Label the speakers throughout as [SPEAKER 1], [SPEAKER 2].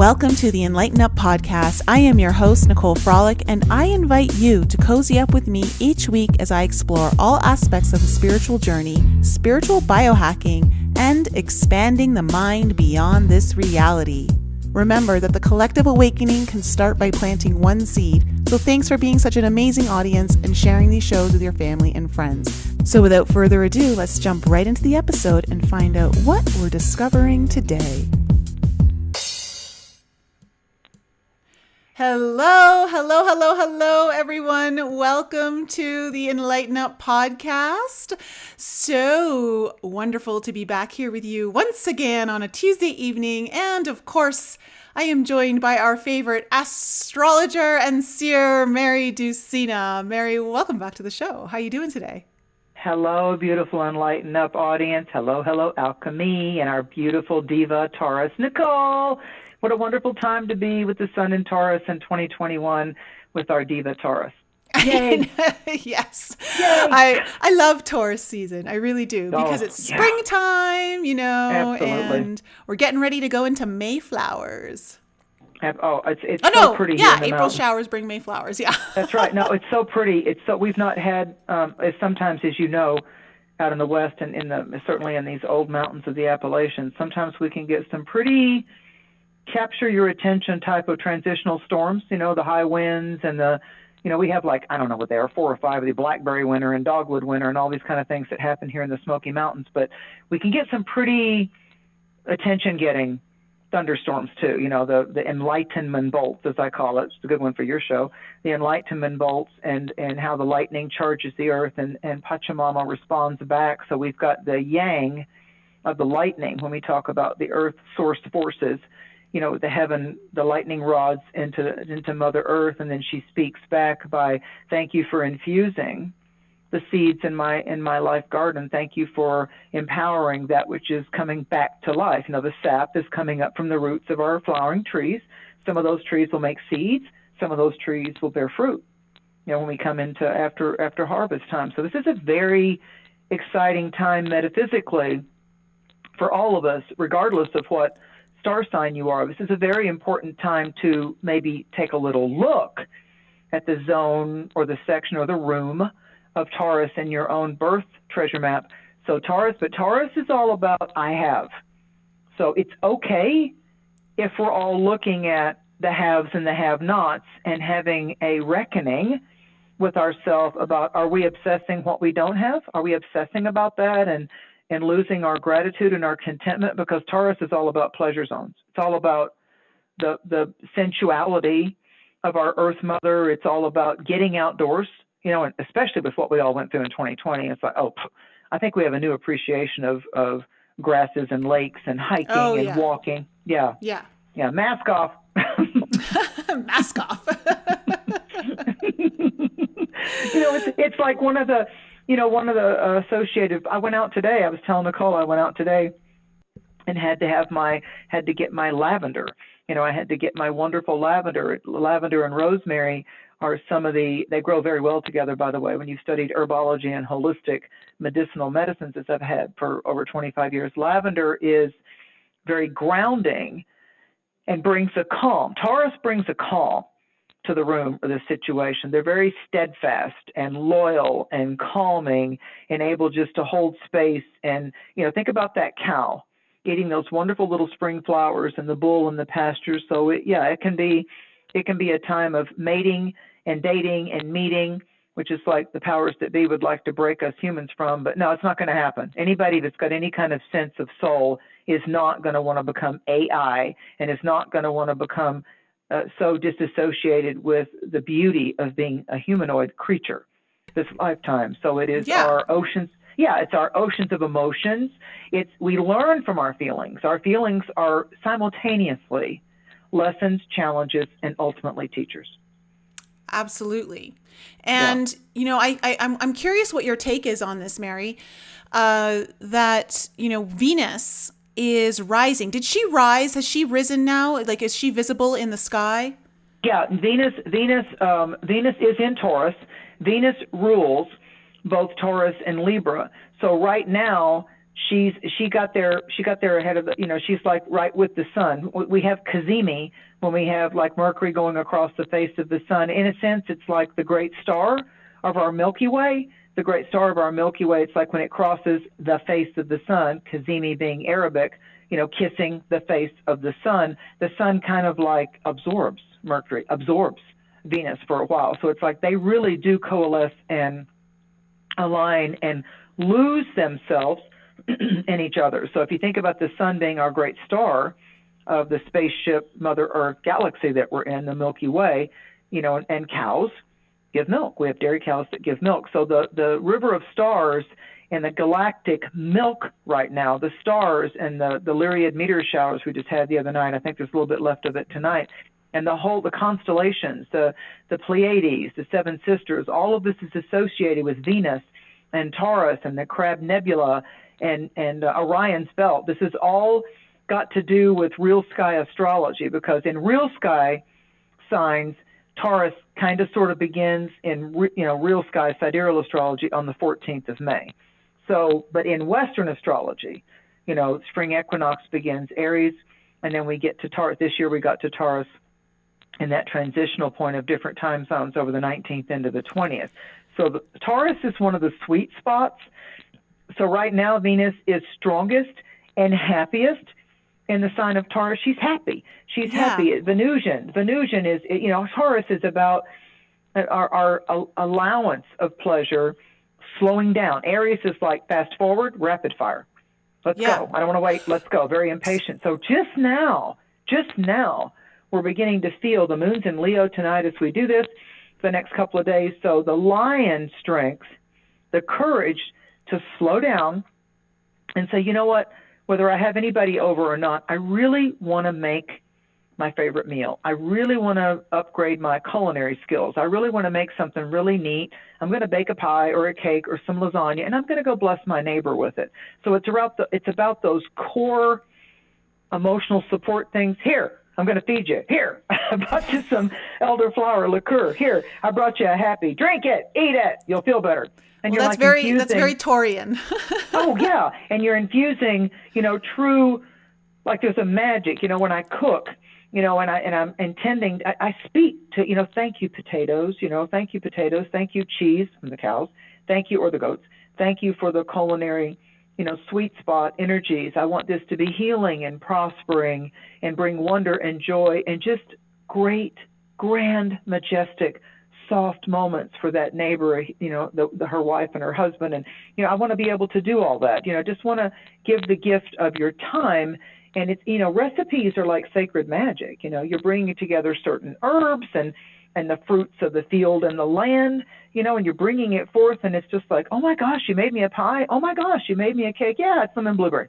[SPEAKER 1] Welcome to the Enlighten Up podcast. I am your host, Nicole Frolick, and I invite you to cozy up with me each week as I explore all aspects of the spiritual journey, spiritual biohacking, and expanding the mind beyond this reality. Remember that the collective awakening can start by planting one seed. So thanks for being such an amazing audience and sharing these shows with your family and friends. So without further ado, let's jump right into the episode and find out what we're discovering today. Hello, everyone. Welcome to the Enlighten Up podcast. So wonderful to be back here with you once again on a Tuesday evening. And of course, I am joined by our favorite astrologer and seer, Mary Dusina. Mary, welcome back to the show. How are you doing today?
[SPEAKER 2] Hello, beautiful Enlighten Up audience. Hello, Alchemy, and our beautiful diva, Taurus, Nicole. What a wonderful time to be with the sun in Taurus in 2021 with our diva Taurus. Yay!
[SPEAKER 1] Yes.
[SPEAKER 2] Yay.
[SPEAKER 1] I love Taurus season. I really do, because it's springtime,
[SPEAKER 2] Absolutely.
[SPEAKER 1] and we're getting ready to go into Mayflowers.
[SPEAKER 2] It's so pretty here in the
[SPEAKER 1] April
[SPEAKER 2] mountains.
[SPEAKER 1] Showers bring Mayflowers. Yeah.
[SPEAKER 2] That's right. No, it's so pretty. We've not had, sometimes, as you know, out in the West and certainly in these old mountains of the Appalachians, sometimes we can get some pretty capture your attention type of transitional storms, the high winds and we have I don't know what they are, 4 or 5 of the blackberry winter and dogwood winter and all these kind of things that happen here in the Smoky Mountains. But we can get some pretty attention-getting thunderstorms too, the enlightenment bolts, as I call it. It's a good one for your show. The enlightenment bolts and how the lightning charges the earth and Pachamama responds back. So we've got the yang of the lightning when we talk about the earth source forces. The lightning rods into Mother Earth, and then she speaks back by, thank you for infusing the seeds in my life garden. Thank you for empowering that which is coming back to life. The sap is coming up from the roots of our flowering trees. Some of those trees will make seeds. Some of those trees will bear fruit, when we come into after harvest time. So this is a very exciting time metaphysically for all of us, regardless of what star sign you are. This is a very important time to maybe take a little look at the zone or the section or the room of Taurus in your own birth treasure map. So Taurus is all about I have. So it's okay if we're all looking at the haves and the have-nots and having a reckoning with ourselves about, are we obsessing what we don't have? Are we obsessing about that and losing our gratitude and our contentment? Because Taurus is all about pleasure zones. It's all about the sensuality of our Earth Mother. It's all about getting outdoors, and especially with what we all went through in 2020. It's like, I think we have a new appreciation of grasses and lakes and hiking and walking. Yeah. Mask off.
[SPEAKER 1] Mask off.
[SPEAKER 2] It's like one of the associated, I went out today, I was telling Nicole, I went out today and had to get my lavender. I had to get my wonderful lavender. Lavender and rosemary are they grow very well together, by the way, when you've studied herbology and holistic medicinal medicines, as I've had for over 25 years. Lavender is very grounding and brings a calm. Taurus brings a calm to the room or the situation. They're very steadfast and loyal and calming and able just to hold space. And, think about that cow eating those wonderful little spring flowers and the bull in the pasture. So it can be a time of mating and dating and meeting, which is like the powers that be would like to break us humans from. But no, it's not going to happen. Anybody that's got any kind of sense of soul is not going to want to become AI and is not going to want to become so disassociated with the beauty of being a humanoid creature this lifetime. So it is our oceans. Yeah, it's our oceans of emotions. We learn from our feelings. Our feelings are simultaneously lessons, challenges, and ultimately teachers.
[SPEAKER 1] Absolutely. And, I'm curious what your take is on this, Mary, that, Venus is rising. Did she rise? Has she risen now? Is she visible in the sky?
[SPEAKER 2] Yeah, Venus is in Taurus. Venus rules both Taurus and Libra. So right now, she got there ahead of the, she's like right with the sun. We have Cazimi when we have like Mercury going across the face of the sun. In a sense, it's like the great star of our Milky Way. The great star of our Milky Way, it's like when it crosses the face of the sun, Cazimi being Arabic, kissing the face of the sun kind of like absorbs Venus for a while. So it's like they really do coalesce and align and lose themselves in each other. So if you think about the sun being our great star of the spaceship Mother Earth galaxy that we're in, the Milky Way, and cows give milk. We have dairy cows that give milk. So the river of stars and the galactic milk right now, the stars and the Lyriad meteor showers we just had the other night, I think there's a little bit left of it tonight, and the constellations, the Pleiades, the Seven Sisters, all of this is associated with Venus and Taurus and the Crab Nebula and Orion's Belt. This is all got to do with real sky astrology, because in real sky signs, Taurus kind of sort of begins in real sky sidereal astrology on the 14th of May. So, but in Western astrology, spring equinox begins Aries, and then we get to Taurus. This year we got to Taurus in that transitional point of different time zones over the 19th into the 20th. So Taurus is one of the sweet spots. So right now Venus is strongest and happiest in the sign of Taurus. She's happy. She's happy. Venusian is, Taurus is about our allowance of pleasure slowing down. Aries is like fast forward, rapid fire. Let's go. I don't want to wait. Let's go. Very impatient. So just now, we're beginning to feel the moon's in Leo tonight as we do this for the next couple of days. So the lion strength, the courage to slow down and say, you know what, whether I have anybody over or not, I really want to make my favorite meal. I really want to upgrade my culinary skills. I really want to make something really neat. I'm going to bake a pie or a cake or some lasagna, and I'm going to go bless my neighbor with it. So it's about those core emotional support things. Here, I'm going to feed you. Here, I brought you some elderflower liqueur. Here, I brought you a happy. Drink it, eat it. You'll feel better. And
[SPEAKER 1] that's very Taurian.
[SPEAKER 2] Oh yeah, and you're infusing, true, like there's a magic, when I cook, and I'm intending, I speak to, thank you potatoes, thank you cheese from the cows, thank you, or the goats, thank you for the culinary, sweet spot energies. I want this to be healing and prospering and bring wonder and joy and just great, grand, majestic, soft moments for that neighbor, her wife and her husband. And, I want to be able to do all that, just want to give the gift of your time. And it's, recipes are like sacred magic. You're bringing together certain herbs and the fruits of the field and the land, and you're bringing it forth. And it's just like, oh my gosh, you made me a pie. Oh my gosh, you made me a cake. Yeah, it's lemon blueberry.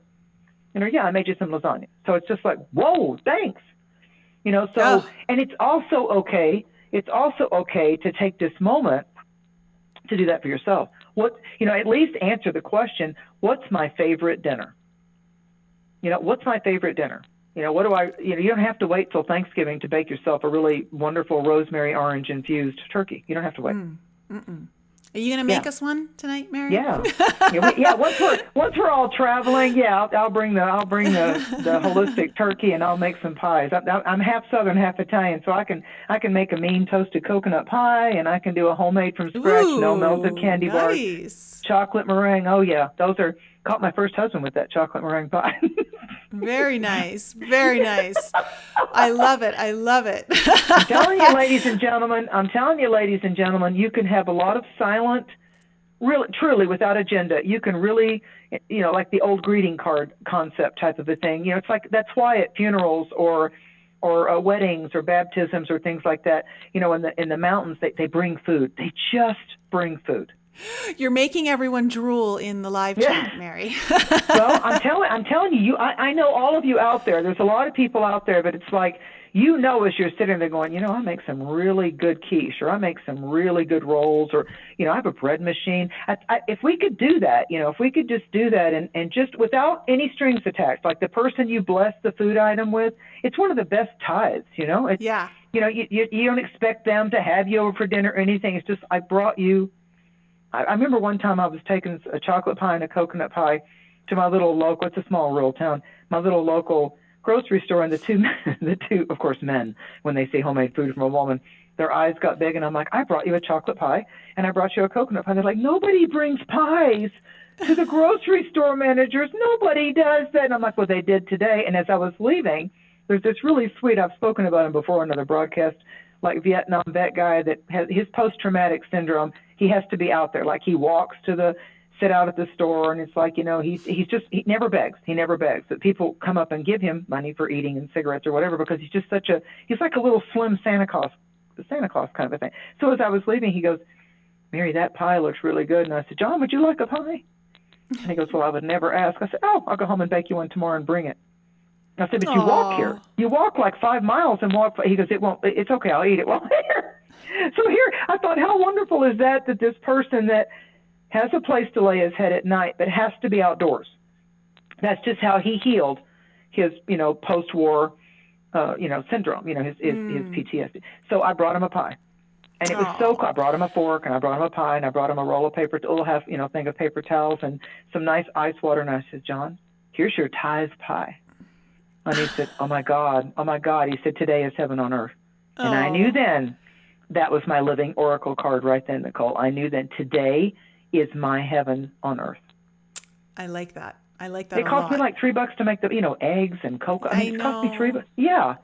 [SPEAKER 2] Yeah, I made you some lasagna. So it's just like, whoa, thanks. And it's also okay. It's also okay to take this moment to do that for yourself. At least answer the question, what's my favorite dinner? What's my favorite dinner? What do you don't have to wait till Thanksgiving to bake yourself a really wonderful rosemary orange infused turkey. You don't have to wait.
[SPEAKER 1] Are you going to make us one tonight, Mary?
[SPEAKER 2] Yeah. Once we're all traveling, I'll bring the holistic turkey and I'll make some pies. I'm half Southern, half Italian, so I can make a mean toasted coconut pie, and I can do a homemade from scratch, no melted candy bars, chocolate meringue. Oh yeah, caught my first husband with that chocolate meringue pie.
[SPEAKER 1] Very nice. Very nice. I love it.
[SPEAKER 2] I'm telling you, ladies and gentlemen, you can have a lot of silent, really, truly without agenda. You can really, like the old greeting card concept type of a thing. It's like, that's why at funerals or weddings or baptisms or things like that, in the mountains, they bring food. They just bring food.
[SPEAKER 1] You're making everyone drool in the live chat, Mary.
[SPEAKER 2] Well, I'm telling you, I know all of you out there. There's a lot of people out there, but it's like, as you're sitting there going, I make some really good quiche, or I make some really good rolls, or, I have a bread machine. If we could do that, if we could just do that and just without any strings attached, like the person you bless the food item with, it's one of the best tithes, It's,
[SPEAKER 1] yeah.
[SPEAKER 2] You don't expect them to have you over for dinner or anything. It's just, I brought you. I remember one time I was taking a chocolate pie and a coconut pie to my little local, it's a small rural town, my little local grocery store, and the two, of course, men, when they see homemade food from a woman, their eyes got big, and I'm like, I brought you a chocolate pie, and I brought you a coconut pie. They're like, nobody brings pies to the grocery store managers. Nobody does that. And I'm like, well, they did today. And as I was leaving, there's this really sweet, I've spoken about him before on another broadcast, like Vietnam vet guy that has his post-traumatic syndrome. He has to be out there. Like he walks to sit out at the store, and it's like, he never begs. He never begs. But people come up and give him money for eating and cigarettes or whatever, because he's just he's like a little slim Santa Claus kind of a thing. So as I was leaving, he goes, Mary, that pie looks really good. And I said, John, would you like a pie? And he goes, well, I would never ask. I said, oh, I'll go home and bake you one tomorrow and bring it. I said, but you walk here. You walk like 5 miles and walk. He goes, it's okay. I'll eat it while I'm here. So here, I thought, how wonderful is that this person that has a place to lay his head at night, but has to be outdoors. That's just how he healed his, post-war, syndrome, his PTSD. So I brought him a pie. And it was so cool. I brought him a fork, and I brought him a pie, and I brought him a roll of paper, a little thing of paper towels, and some nice ice water. And I said, John, here's your tithe pie. And he said, oh my God. He said, today is heaven on earth. And I knew then that was my living oracle card right then, Nicole. I knew then today is my heaven on earth.
[SPEAKER 1] I like that.
[SPEAKER 2] It cost me like $3 to make the, eggs and cocoa. It cost me $3. Yeah.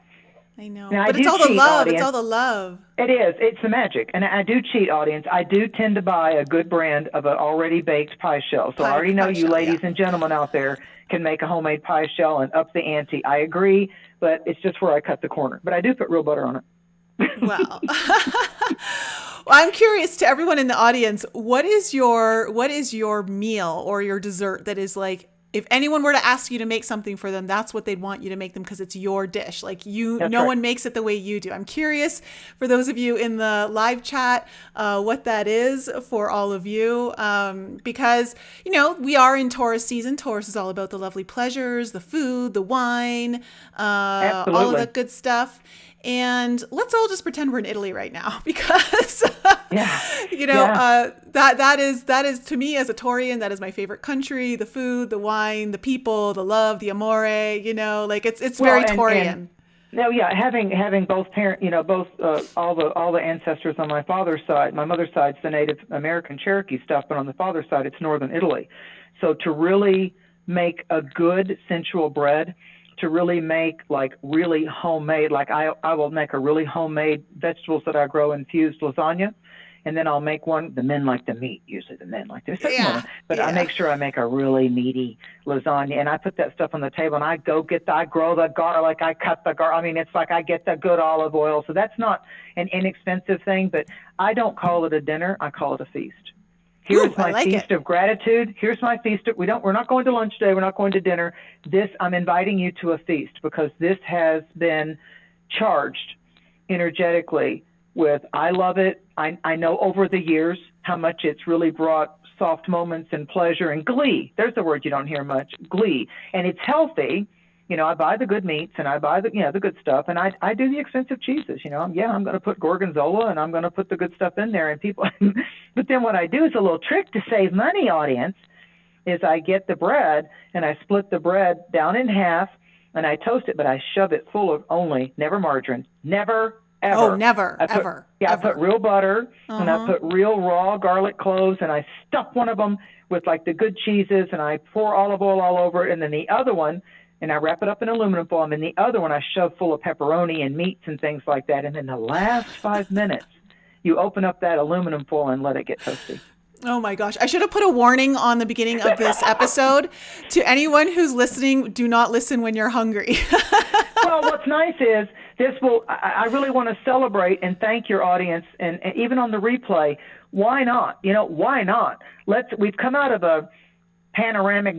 [SPEAKER 1] I know.
[SPEAKER 2] Now,
[SPEAKER 1] but it's all the love. Audience. It's all the love.
[SPEAKER 2] It is. It's the magic. And I do cheat, audience. I do tend to buy a good brand of an already baked pie shell. So I already know you ladies and gentlemen out there can make a homemade pie shell and up the ante. I agree, but it's just where I cut the corner. But I do put real butter on it.
[SPEAKER 1] Wow. Well, I'm curious to everyone in the audience, what is your meal or your dessert that is like, if anyone were to ask you to make something for them, that's what they'd want you to make them because it's your dish. Like no one makes it the way you do. I'm curious for those of you in the live chat, what that is for all of you. Because, we are in Taurus season. Taurus is all about the lovely pleasures, the food, the wine, all of that good stuff. And let's all just pretend we're in Italy right now because, that is to me as a Taurian, that is my favorite country, the food, the wine, the people, the love, the amore, it's very Taurian.
[SPEAKER 2] Having both parents, all the ancestors on my father's side. My mother's side's the Native American Cherokee stuff, but on the father's side, it's Northern Italy. So to really make a good sensual bread, to really make like really homemade, like I will make a really homemade vegetables that I grow infused lasagna. And then I'll make one. The men like the meat. Usually the men like this. I make sure I make a really meaty lasagna, and I put that stuff on the table. And I grow the garlic. I cut the garlic. I mean, it's like I get the good olive oil. So that's not an inexpensive thing. But I don't call it a dinner. I call it a feast. Here's my feast of gratitude. Here's my feast. We're not going to lunch today. We're not going to dinner. I'm inviting you to a feast because this has been charged energetically with, I love it. I know over the years how much it's really brought soft moments and pleasure and glee. There's the word you don't hear much, glee. And it's healthy. I buy the good meats and I buy the good stuff, and I do the expensive cheeses. I'm going to put gorgonzola and I'm going to put the good stuff in there, and people. But then what I do is a little trick to save money, audience, is I get the bread and I split the bread down in half and I toast it, but I shove it full of never margarine, never. Ever.
[SPEAKER 1] Oh, never, ever.
[SPEAKER 2] I put real butter and I put real raw garlic cloves, and I stuff one of them with like the good cheeses, and I pour olive oil all over it, and then the other one, and I wrap it up in aluminum foil, and then the other one I shove full of pepperoni and meats and things like that. And then the last 5 minutes, you open up that aluminum foil and let it get toasty.
[SPEAKER 1] Oh my gosh. I should have put a warning on the beginning of this episode to anyone who's listening. Do not listen when you're hungry.
[SPEAKER 2] Well, what's nice is I really want to celebrate and thank your audience. And even on the replay, why not? Why not? We've come out of a panoramic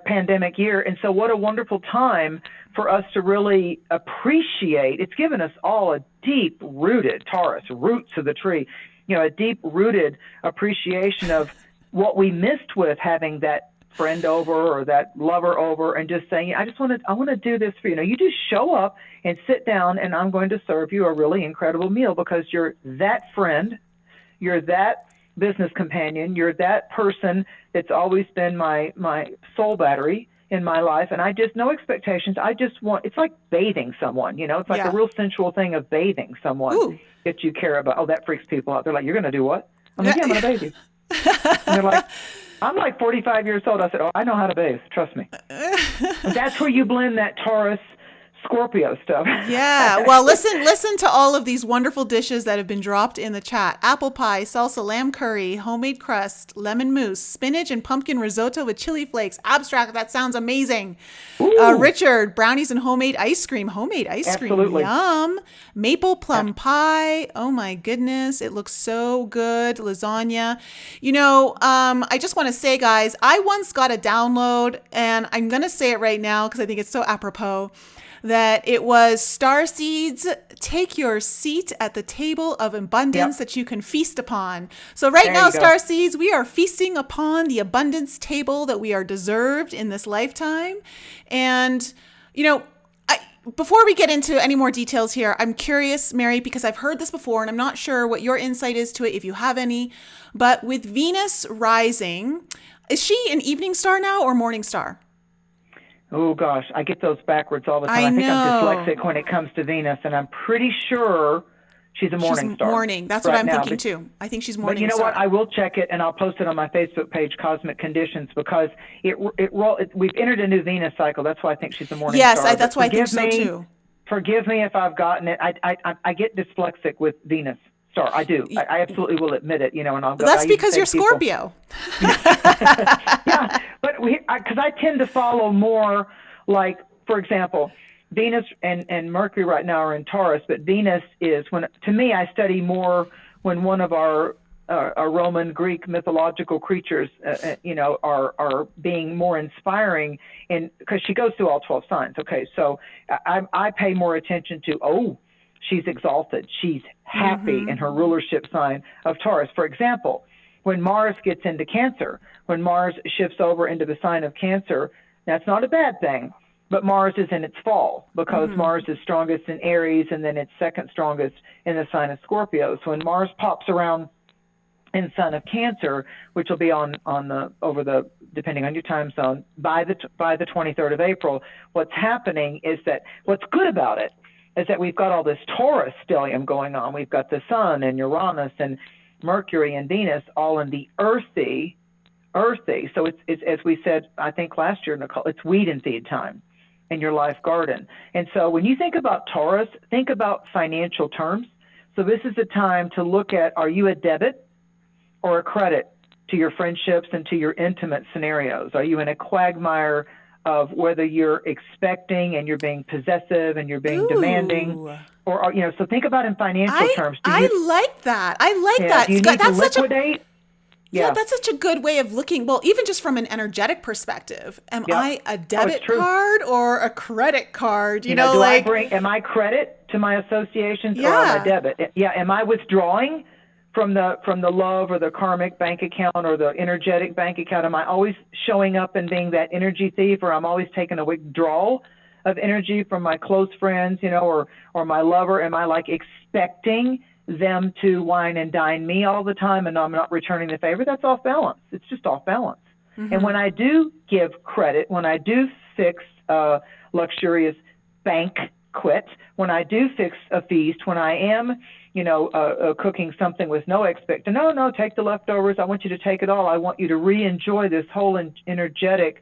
[SPEAKER 2] pandemic year. And so what a wonderful time for us to really appreciate. It's given us all a deep rooted Taurus, roots of the tree, a deep rooted appreciation of what we missed with having that friend over or that lover over and just saying, I want to do this for you. You just show up and sit down and I'm going to serve you a really incredible meal because you're that friend, you're that business companion. You're that person that's always been my soul battery in my life. And I just, no expectations. I just want, it's like bathing someone, it's like a real sensual thing of bathing someone that you care about. Oh, that freaks people out. They're like, you're going to do what? I'm like, yeah, I'm going to bathe you. And they're like, I'm like 45 years old. I said, oh, I know how to bathe. Trust me. That's where you blend that Taurus Scorpio stuff.
[SPEAKER 1] Yeah. Well, listen to all of these wonderful dishes that have been dropped in the chat. Apple pie, salsa, lamb curry, homemade crust, lemon mousse, spinach and pumpkin risotto with chili flakes. Abstract. That sounds amazing. Richard, brownies and homemade ice cream. Homemade ice cream.
[SPEAKER 2] Absolutely.
[SPEAKER 1] Yum. Maple plum pie. Oh my goodness. It looks so good. Lasagna. I just want to say, guys, I once got a download, and I'm going to say it right now because I think it's so apropos, that it was starseeds, take your seat at the table of abundance that you can feast upon. So right now, starseeds, we are feasting upon the abundance table that we are deserved in this lifetime. And, before we get into any more details here, I'm curious, Mary, because I've heard this before and I'm not sure what your insight is to it, if you have any, but with Venus rising, is she an evening star now or morning star?
[SPEAKER 2] Oh, gosh, I get those backwards all the time.
[SPEAKER 1] I
[SPEAKER 2] think
[SPEAKER 1] know.
[SPEAKER 2] I'm dyslexic when it comes to Venus, and I'm pretty sure she's a morning star.
[SPEAKER 1] Morning. That's what I'm thinking, too. I think she's morning
[SPEAKER 2] star. But you know what? I will check it, and I'll post it on my Facebook page, Cosmic Conditions, because we've entered a new Venus cycle. That's why I think she's a morning star.
[SPEAKER 1] Yes, that's why I think so, too.
[SPEAKER 2] Forgive me if I've gotten it. I get dyslexic with Venus star. I do. I absolutely will admit it, and I'll go.
[SPEAKER 1] That's because you're Scorpio.
[SPEAKER 2] Yeah, but because I tend to follow more, like, for example, Venus and Mercury right now are in Taurus, but Venus is, to me, I study more when one of our Roman Greek mythological creatures, are being more inspiring, because she goes through all 12 signs. Okay, so I pay more attention to, she's exalted, she's happy in her rulership sign of Taurus. For example, when Mars gets into Cancer, when Mars shifts over into the sign of Cancer, that's not a bad thing, but Mars is in its fall, because Mars is strongest in Aries, and then it's second strongest in the sign of Scorpio. So when Mars pops around in sign of Cancer, which will be depending on your time zone, by the 23rd of April, what's happening is that what's good about it is that we've got all this Taurus stellium going on. We've got the Sun and Uranus and Mercury and Venus all in the earthy. So it's as we said, I think last year, Nicole, it's weed and seed time in your life garden. And so when you think about Taurus, think about financial terms. So this is a time to look at, are you a debit or a credit to your friendships and to your intimate scenarios? Are you in a quagmire of whether you're expecting and you're being possessive and you're being demanding? Or, so think about in financial terms.
[SPEAKER 1] I like that. That.
[SPEAKER 2] Do you need to liquidate?
[SPEAKER 1] Yeah, that's such a good way of looking. Well, even just from an energetic perspective, am I a debit card or a credit card?
[SPEAKER 2] Am I credit to my associations or am I debit? Yeah, am I withdrawing from the love or the karmic bank account or the energetic bank account? Am I always showing up and being that energy thief, or I'm always taking a withdrawal of energy from my close friends, or my lover? Am I like expecting them to wine and dine me all the time and I'm not returning the favor? That's off balance. It's just off balance. And when I do give credit, when I do fix a luxurious banquet, when I do fix a feast, when I am, cooking something with no expectation, no, take the leftovers. I want you to take it all. I want you to re-enjoy this whole energetic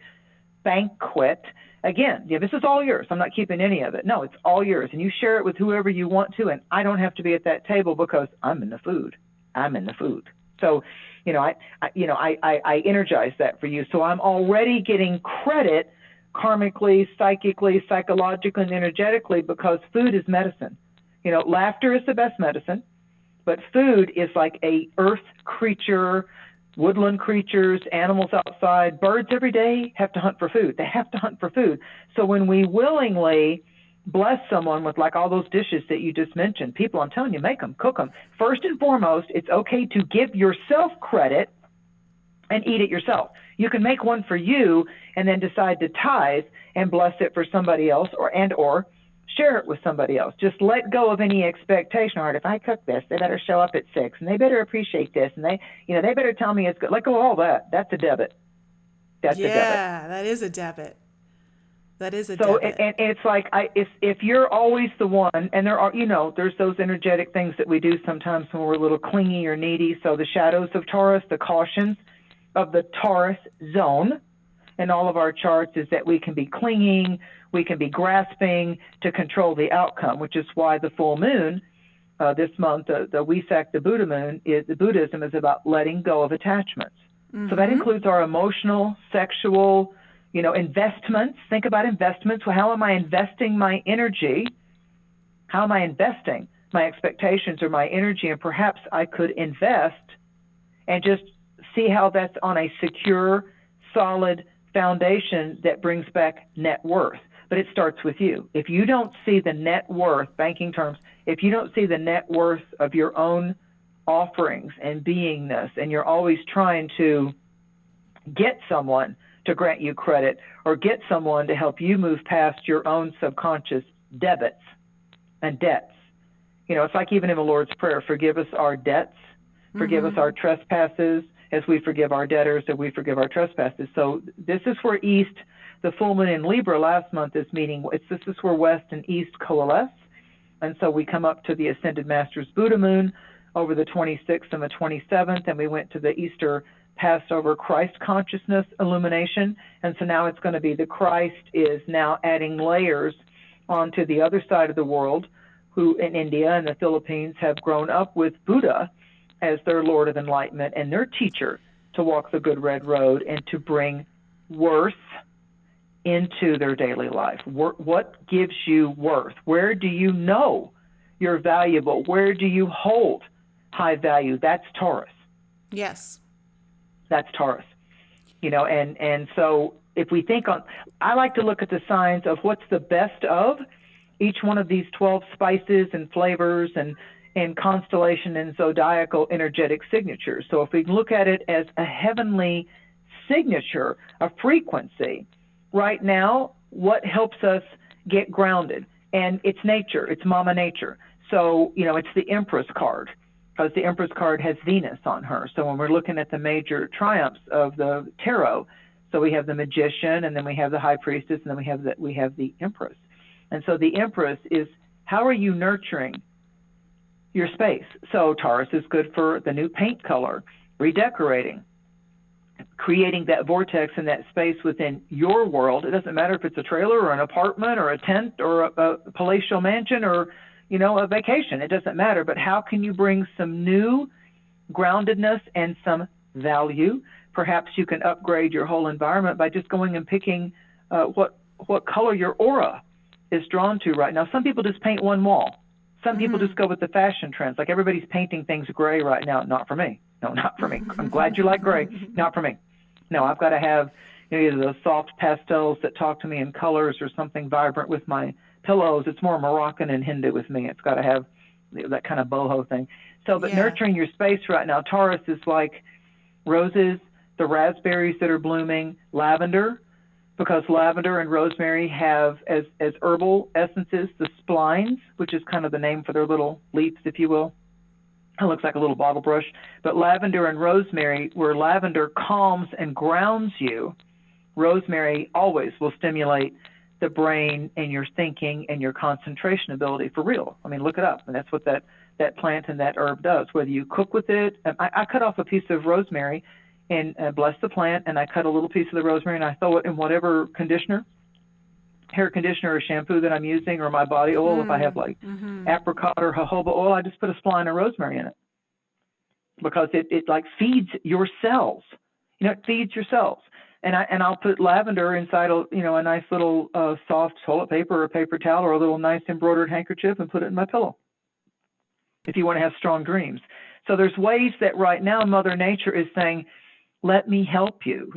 [SPEAKER 2] banquet. Again, this is all yours. I'm not keeping any of it. No, it's all yours. And you share it with whoever you want to, and I don't have to be at that table because I'm in the food. So, I energize that for you. So I'm already getting credit karmically, psychically, psychologically, and energetically, because food is medicine. Laughter is the best medicine, but food is like a earth creature, woodland creatures, animals outside, birds every day have to hunt for food. They have to hunt for food. So when we willingly bless someone with like all those dishes that you just mentioned, people, I'm telling you, make them, cook them. First and foremost, it's okay to give yourself credit and eat it yourself. You can make one for you and then decide to tithe and bless it for somebody else, or Share it with somebody else. Just let go of any expectation. All right, if I cook this, they better show up at 6, and they better appreciate this, and they better tell me it's good. Let go of all that. That's a debit. That's a debit.
[SPEAKER 1] Yeah, that is a debit. That is a
[SPEAKER 2] So,
[SPEAKER 1] debit.
[SPEAKER 2] and it's like, if you're always the one, and there are, there's those energetic things that we do sometimes when we're a little clingy or needy. So the shadows of Taurus, the cautions of the Taurus zone in all of our charts is that we can be clinging, we can be grasping to control the outcome, which is why the full moon this month, the Wesak, the Buddha moon, the Buddhism is about letting go of attachments. Mm-hmm. So that includes our emotional, sexual, investments. Think about investments. Well, how am I investing my energy? How am I investing my expectations or my energy? And perhaps I could invest and just see how that's on a secure, solid foundation that brings back net worth. But it starts with you. If you don't see the net worth, banking terms, if you don't see the net worth of your own offerings and beingness, and you're always trying to get someone to grant you credit or get someone to help you move past your own subconscious debits and debts. It's like even in the Lord's Prayer, forgive us our debts, forgive us our trespasses as we forgive our debtors and we forgive our trespasses. So this is where East, the full moon in Libra last month is meeting. This is where West and East coalesce. And so we come up to the Ascended Masters Buddha moon over the 26th and the 27th, and we went to the Easter Passover Christ consciousness illumination. And so now it's going to be the Christ is now adding layers onto the other side of the world, who in India and the Philippines have grown up with Buddha as their Lord of Enlightenment and their teacher to walk the good red road and to bring worth into their daily life. What gives you worth? Where do you know you're valuable? Where do you hold high value? That's Taurus.
[SPEAKER 1] Yes.
[SPEAKER 2] That's Taurus. And so if we think on, I like to look at the signs of what's the best of each one of these 12 spices and flavors and constellation and zodiacal energetic signatures. So if we look at it as a heavenly signature, a frequency, right now, what helps us get grounded? And it's nature, it's Mama Nature. So, it's the Empress card, because the Empress card has Venus on her. So when we're looking at the major triumphs of the tarot, so we have the Magician, and then we have the High Priestess, and then we have the Empress. And so the Empress is, how are you nurturing your space? So Taurus is good for the new paint color, redecorating, creating that vortex and that space within your world. It doesn't matter if it's a trailer or an apartment or a tent or a palatial mansion or, a vacation. It doesn't matter. But how can you bring some new groundedness and some value? Perhaps you can upgrade your whole environment by just going and picking what color your aura is drawn to right now. Some people just paint one wall. Some people just go with the fashion trends. Like everybody's painting things gray right now. Not for me. No, not for me. I'm glad you like gray. Not for me. No, I've got to have either those soft pastels that talk to me in colors or something vibrant with my pillows. It's more Moroccan and Hindu with me. It's got to have that kind of boho thing. So, but nurturing your space right now, Taurus is like roses, the raspberries that are blooming, lavender, because lavender and rosemary have as herbal essences the splines, which is kind of the name for their little leaves, if you will. It looks like a little bottle brush. But lavender and rosemary, where lavender calms and grounds you, rosemary always will stimulate the brain and your thinking and your concentration ability for real. I mean, look it up. And that's what that plant and that herb does. Whether you cook with it, I cut off a piece of rosemary and bless the plant, and I cut a little piece of the rosemary and I throw it in whatever conditioner, hair conditioner or shampoo that I'm using, or my body oil. If I have like apricot or jojoba oil, I just put a spline of rosemary in it, because it like feeds your cells. It feeds your cells. And I'll put lavender inside a nice little soft toilet paper or paper towel or a little nice embroidered handkerchief and put it in my pillow, if you want to have strong dreams. So there's ways that right now Mother Nature is saying, let me help you.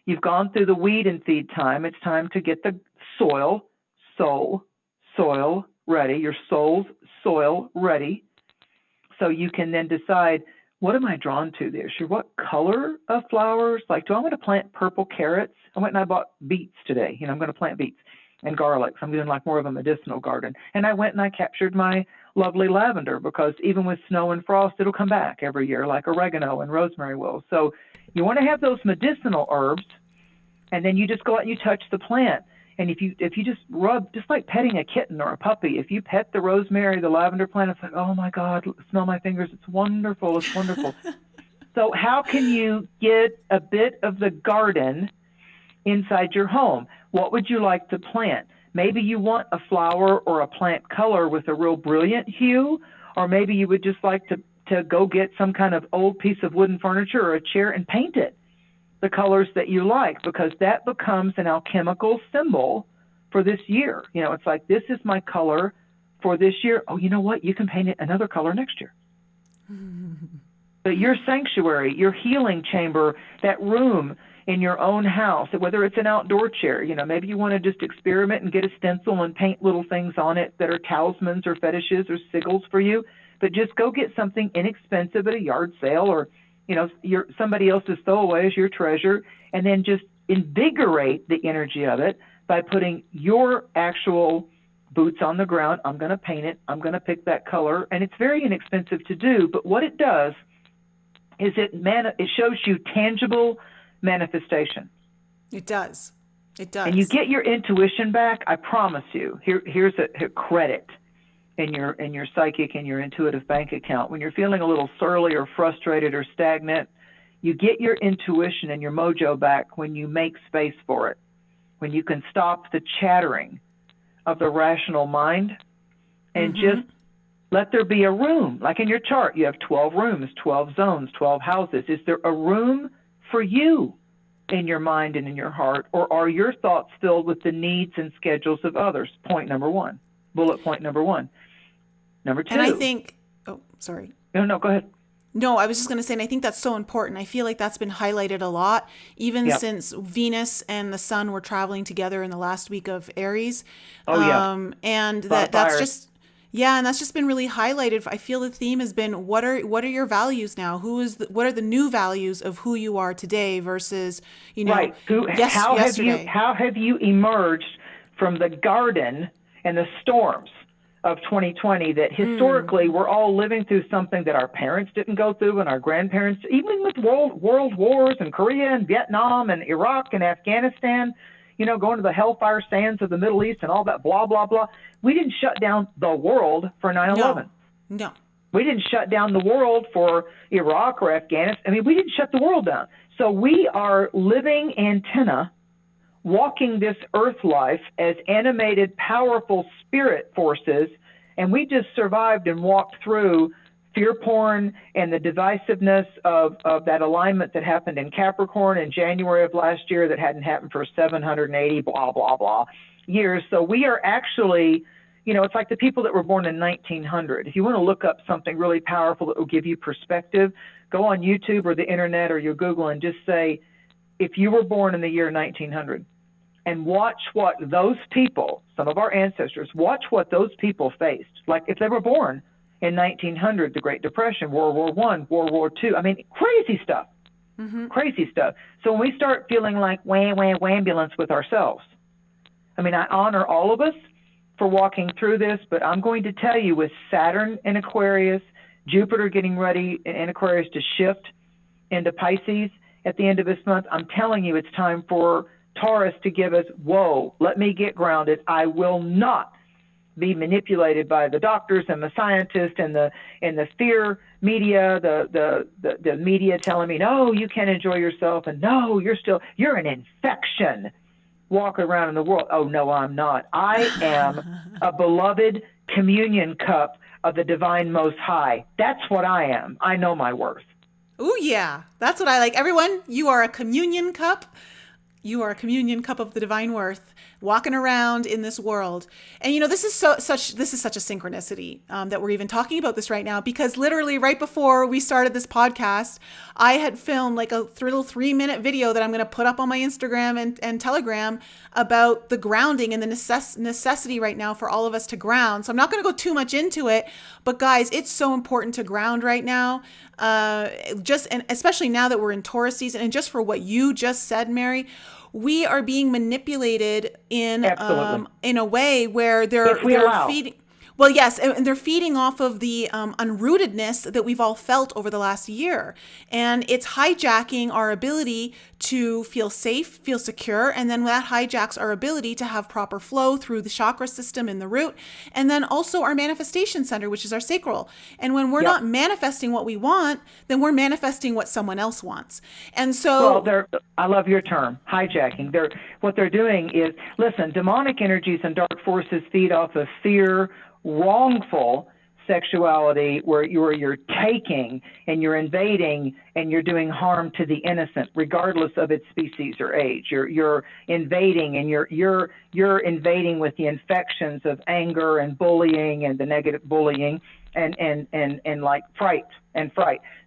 [SPEAKER 2] You've gone through the weed and feed time. It's time to get the soil ready, your soul's soil ready, so you can then decide, what am I drawn to this year? What color of flowers? Like, do I want to plant purple carrots? I went and I bought beets today. I'm going to plant beets. and garlic. So I'm doing like more of a medicinal garden. And I went and I captured my lovely lavender, because even with snow and frost, it'll come back every year like oregano and rosemary will. So you want to have those medicinal herbs, and then you just go out and you touch the plant. And if you just rub, just like petting a kitten or a puppy, if you pet the rosemary, the lavender plant, it's like, oh my God, smell my fingers. It's wonderful. It's wonderful. So how can you get a bit of the garden inside your home? What would you like to plant? Maybe you want a flower or a plant color with a real brilliant hue, or maybe you would just like to go get some kind of old piece of wooden furniture or a chair and paint it the colors that you like, because that becomes an alchemical symbol for this year. You know, it's like, this is my color for this year. Oh, you know what? You can paint it another color next year. But your sanctuary, your healing chamber, that room in your own house, whether it's an outdoor chair, you know, maybe you want to just experiment and get a stencil and paint little things on it that are talismans or fetishes or sigils for you. But just go get something inexpensive at a yard sale, or you know, somebody else's throwaway is your treasure, and then just invigorate the energy of it by putting your actual boots on the ground. I'm going to paint it. I'm going to pick that color. And it's very inexpensive to do, but what it does is it shows you tangible manifestation.
[SPEAKER 1] It does. It does.
[SPEAKER 2] And you get your intuition back, I promise you. Here's a credit in your psychic and your intuitive bank account. When you're feeling a little surly or frustrated or stagnant, you get your intuition and your mojo back when you make space for it, when you can stop the chattering of the rational mind and just let there be a room. Like in your chart, you have 12 rooms, 12 zones, 12 houses. Is there a room for you in your mind and in your heart, or are your thoughts filled with the needs and schedules of others? Point number one. Bullet point number one. Number two.
[SPEAKER 1] And I think, oh, sorry.
[SPEAKER 2] No, go ahead.
[SPEAKER 1] No, I was just going to say, and I think that's so important. I feel like that's been highlighted a lot, even since Venus and the Sun were traveling together in the last week of Aries.
[SPEAKER 2] Oh, yeah.
[SPEAKER 1] And that's just, and that's just been really highlighted. I feel the theme has been, what are your values now? What are the new values of who you are today versus,
[SPEAKER 2] right.
[SPEAKER 1] Yesterday?
[SPEAKER 2] How have you emerged from the garden and the storms of 2020 that historically we're all living through something that our parents didn't go through, and our grandparents, even with world wars and Korea and Vietnam and Iraq and Afghanistan, going to the hellfire sands of the Middle East and all that blah, blah, blah. We didn't shut down the world for 9/11.
[SPEAKER 1] No.
[SPEAKER 2] We didn't shut down the world for Iraq or Afghanistan. I mean, we didn't shut the world down. So we are living antenna walking this earth life as animated, powerful spirit forces, and we just survived and walked through fear porn and the divisiveness of that alignment that happened in Capricorn in January of last year that hadn't happened for 780 blah, blah, blah years. So we are actually, it's like the people that were born in 1900. If you want to look up something really powerful that will give you perspective, go on YouTube or the internet or your Google and just say, if you were born in the year 1900, and watch what those people, some of our ancestors, watch what those people faced. Like if they were born in 1900, the Great Depression, World War I, World War II, I mean, crazy stuff, crazy stuff. So when we start feeling like wham-ambulance with ourselves, I mean, I honor all of us for walking through this, but I'm going to tell you, with Saturn in Aquarius, Jupiter getting ready in Aquarius to shift into Pisces at the end of this month, I'm telling you, it's time for Taurus to give us, whoa, let me get grounded. I will not be manipulated by the doctors and the scientists and the fear media, the media telling me, no, you can't enjoy yourself, and no, you're an infection walking around in the world. Oh, no, I'm not. I am a beloved communion cup of the divine most high. That's what I am. I know my worth.
[SPEAKER 1] Oh, yeah. That's what I like. Everyone, you are a communion cup. You are a communion cup of the divine worth, walking around in this world. And this is such a synchronicity that we're even talking about this right now, because literally right before we started this podcast, I had filmed like a little 3-minute video that I'm going to put up on my Instagram and Telegram about the grounding and the necessity right now for all of us to ground. So I'm not going to go too much into it, but guys, it's so important to ground right now. And especially now that we're in Taurus season, and just for what you just said, Mary, we are being manipulated in
[SPEAKER 2] Absolutely.
[SPEAKER 1] a way where
[SPEAKER 2] If we
[SPEAKER 1] they're
[SPEAKER 2] allow.
[SPEAKER 1] feeding. Well, yes, and they're feeding off of the unrootedness that we've all felt over the last year. And it's hijacking our ability to feel safe, feel secure, and then that hijacks our ability to have proper flow through the chakra system in the root, and then also our manifestation center, which is our sacral. And when we're not manifesting what we want, then we're manifesting what someone else wants. And so...
[SPEAKER 2] Well, I love your term, hijacking. What they're doing is, listen, demonic energies and dark forces feed off of fear, wrongful sexuality, where you're taking and you're invading and you're doing harm to the innocent, regardless of its species or age. You're invading, and you're invading with the infections of anger and bullying and the negative bullying and like fright.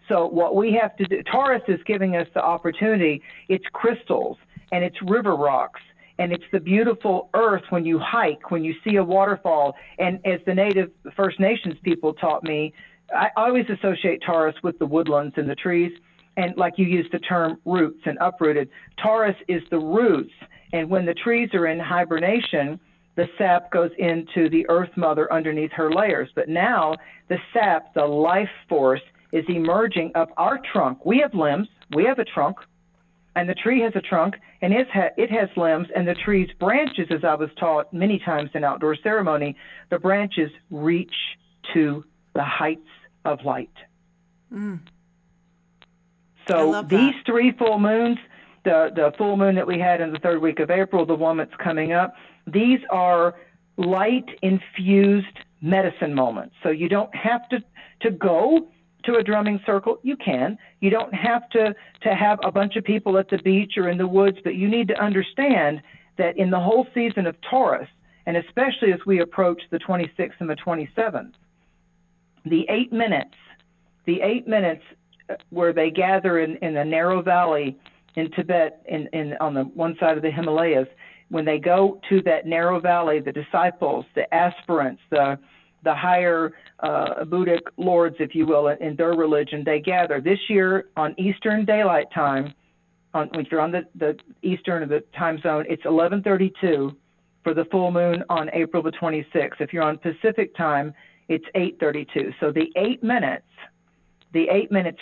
[SPEAKER 2] So what we have to do, Taurus is giving us the opportunity. It's crystals and it's river rocks. And it's the beautiful earth when you hike, when you see a waterfall. And as the native First Nations people taught me, I always associate Taurus with the woodlands and the trees. And like you used the term roots and uprooted, Taurus is the roots. And when the trees are in hibernation, the sap goes into the earth mother underneath her layers. But now the sap, the life force, is emerging up our trunk. We have limbs. We have a trunk. And the tree has a trunk, and it has limbs, and the tree's branches, as I was taught many times in outdoor ceremony, the branches reach to the heights of light. So these three full moons, the full moon that we had in the third week of April, the one that's coming up, these are light-infused medicine moments. So you don't have to go to a drumming circle. You can. You don't have to have a bunch of people at the beach or in the woods, but you need to understand that in the whole season of Taurus, and especially as we approach the 26th and the 27th, the 8 minutes where they gather in a narrow valley in Tibet, on the one side of the Himalayas, when they go to that narrow valley, the disciples, the aspirants, the higher Buddhic lords, if you will, in their religion, they gather. This year on Eastern Daylight Time, if you're on the Eastern of the time zone, it's 11:32 for the full moon on April the 26th. If you're on Pacific Time, it's 8:32. So the 8 minutes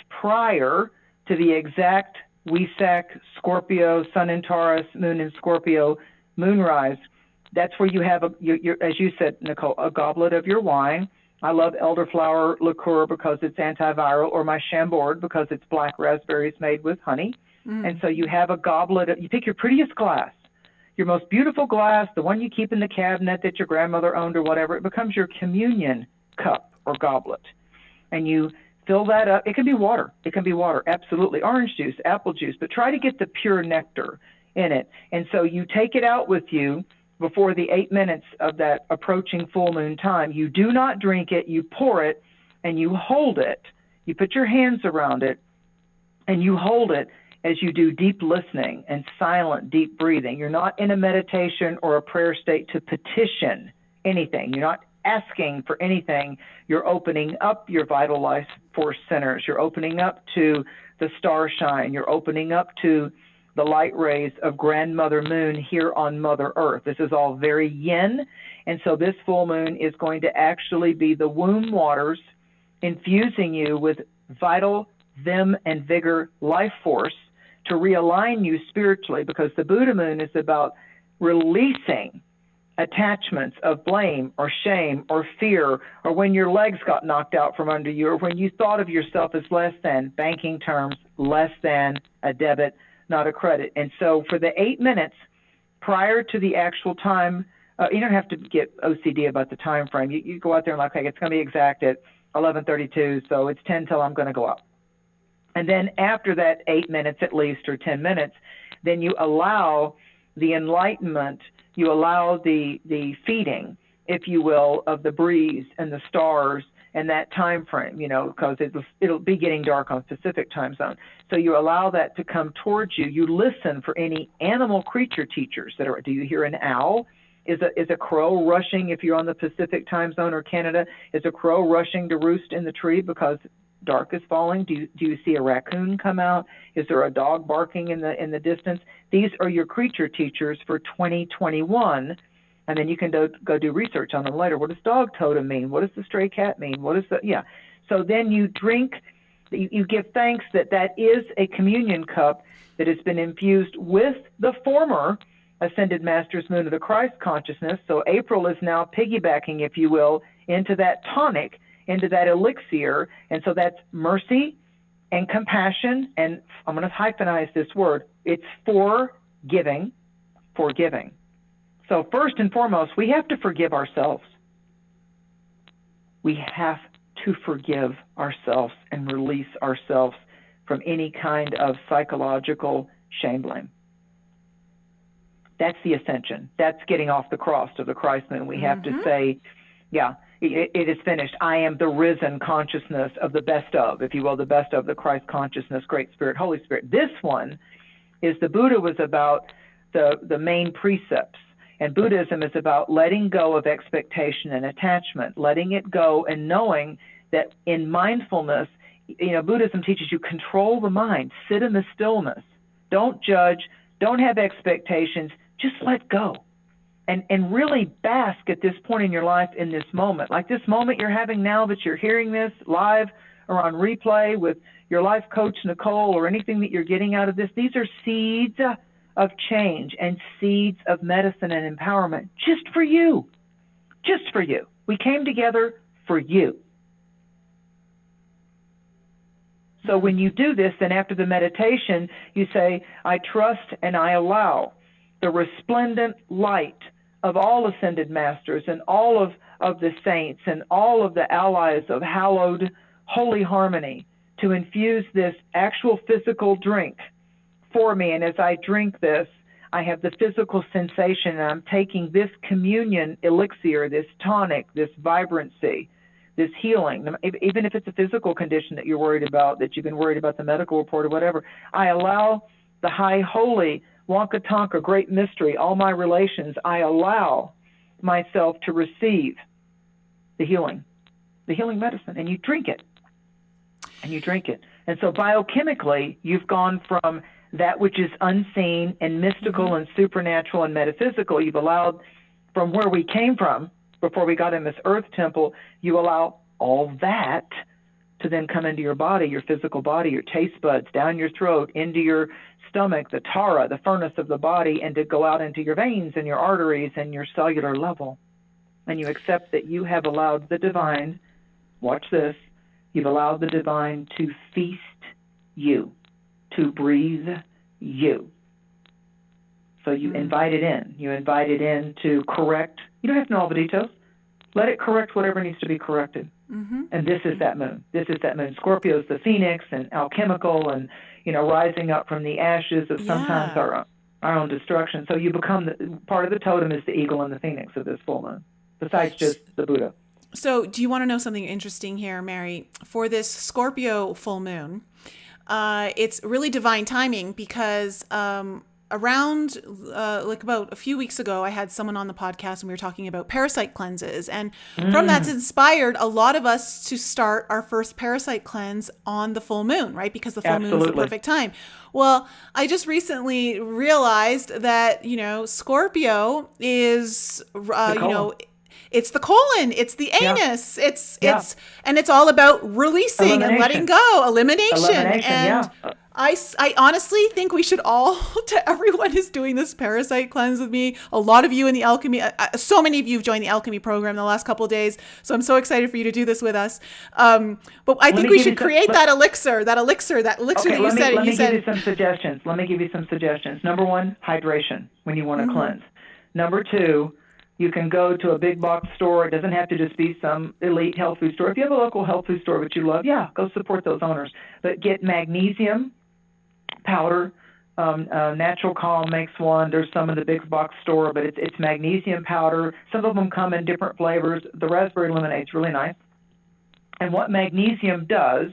[SPEAKER 2] prior to the exact Wesak, Scorpio, Sun in Taurus, Moon in Scorpio, moonrise, that's where you have, as you said, Nicole, a goblet of your wine. I love elderflower liqueur because it's antiviral, or my Chambord because it's black raspberries made with honey. And so you have a goblet. You pick your prettiest glass, your most beautiful glass, the one you keep in the cabinet that your grandmother owned or whatever. It becomes your communion cup or goblet. And you fill that up. It can be water. Absolutely. Orange juice, apple juice, but try to get the pure nectar in it. And so you take it out with you before the 8 minutes of that approaching full moon time. You do not drink it. You pour it and you hold it. You put your hands around it and you hold it as you do deep listening and silent, deep breathing. You're not in a meditation or a prayer state to petition anything. You're not asking for anything. You're opening up your vital life force centers. You're opening up to the star shine. You're opening up to the light rays of Grandmother Moon here on Mother Earth. This is all very yin, and so this full moon is going to actually be the womb waters infusing you with vital vim and vigor life force to realign you spiritually, because the Buddha moon is about releasing attachments of blame or shame or fear, or when your legs got knocked out from under you, or when you thought of yourself as less than, banking terms, less than a debit, not a credit. And so for the 8 minutes prior to the actual time, you don't have to get OCD about the time frame. You go out there and like, okay, it's going to be exact at 11:32, so it's 10 till I'm going to go up. And then after that 8 minutes at least, or 10 minutes, then you allow the enlightenment, you allow the feeding, if you will, of the breeze and the stars and that time frame, because it'll be getting dark on Pacific time zone. So you allow that to come towards you. You listen for any animal creature teachers that are. Do you hear an owl? Is a crow rushing if you're on the Pacific time zone or Canada? Is a crow rushing to roost in the tree because dark is falling? Do you see a raccoon come out? Is there a dog barking in the distance? These are your creature teachers for 2021. And then you can go do research on them later. What does dog totem mean? What does the stray cat mean? What is the, yeah. So then you drink, you give thanks that is a communion cup that has been infused with the former Ascended Master's Moon of the Christ consciousness. So April is now piggybacking, if you will, into that tonic, into that elixir. And so that's mercy and compassion. And I'm going to hyphenize this word. It's forgiving. So first and foremost, we have to forgive ourselves. We have to forgive ourselves and release ourselves from any kind of psychological shame blame. That's the ascension. That's getting off the cross of the Christ moon. We have to say, yeah, it is finished. I am the risen consciousness of the best of, if you will, the best of the Christ consciousness, Great Spirit, Holy Spirit. This one is the Buddha was about the main precepts. And Buddhism is about letting go of expectation and attachment, letting it go and knowing that in mindfulness, Buddhism teaches you control the mind, sit in the stillness, don't judge, don't have expectations, just let go. And really bask at this point in your life in this moment. Like this moment you're having now that you're hearing this live or on replay with your life coach, Nicole, or anything that you're getting out of this. These are seeds of change and seeds of medicine and empowerment just for you. Just for you. We came together for you. So when you do this, then after the meditation, you say, I trust and I allow the resplendent light of all ascended masters and all of the saints and all of the allies of hallowed holy harmony to infuse this actual physical drink for me. And as I drink this, I have the physical sensation, and I'm taking this communion elixir, this tonic, this vibrancy, this healing, even if it's a physical condition that you're worried about, that you've been worried about the medical report or whatever. I allow the high holy Wonka Tonka, great mystery, all my relations, I allow myself to receive the healing medicine, and you drink it. And so biochemically, you've gone from that which is unseen and mystical and supernatural and metaphysical. You've allowed from where we came from before we got in this earth temple, you allow all that to then come into your body, your physical body, your taste buds, down your throat, into your stomach, the Tara, the furnace of the body, and to go out into your veins and your arteries and your cellular level. And you accept that you have allowed the divine, watch this, you've allowed the divine to feast you, to breathe you. So you invite it in. You invite it in to correct. You don't have to know all the details. Let it correct whatever needs to be corrected. And this is that moon. This is that moon. Scorpio is the phoenix and alchemical and, rising up from the ashes of sometimes our own destruction. So you become part of the totem is the eagle and the phoenix of this full moon, besides just the Buddha.
[SPEAKER 1] So do you want to know something interesting here, Mary? For this Scorpio full moon, it's really divine timing because around about a few weeks ago, I had someone on the podcast and we were talking about parasite cleanses. And from that's inspired a lot of us to start our first parasite cleanse on the full moon, right? Because the full moon is the perfect time. Well, I just recently realized that, Scorpio is, it's the colon, it's the anus, it's and it's all about releasing and letting go, elimination. And I honestly think we should all, to everyone who's doing this parasite cleanse with me, a lot of you in the alchemy, so many of you have joined the alchemy program the last couple of days. So I'm so excited for you to do this with us. But I think we should create that elixir that you said. Let me give you some suggestions.
[SPEAKER 2] Let me give you some suggestions. Number one, hydration when you want to cleanse. Number two, you can go to a big box store. It doesn't have to just be some elite health food store. If you have a local health food store which you love, go support those owners. But get magnesium powder. Natural Calm makes one. There's some in the big box store, but it's magnesium powder. Some of them come in different flavors. The raspberry lemonade's really nice. And what magnesium does,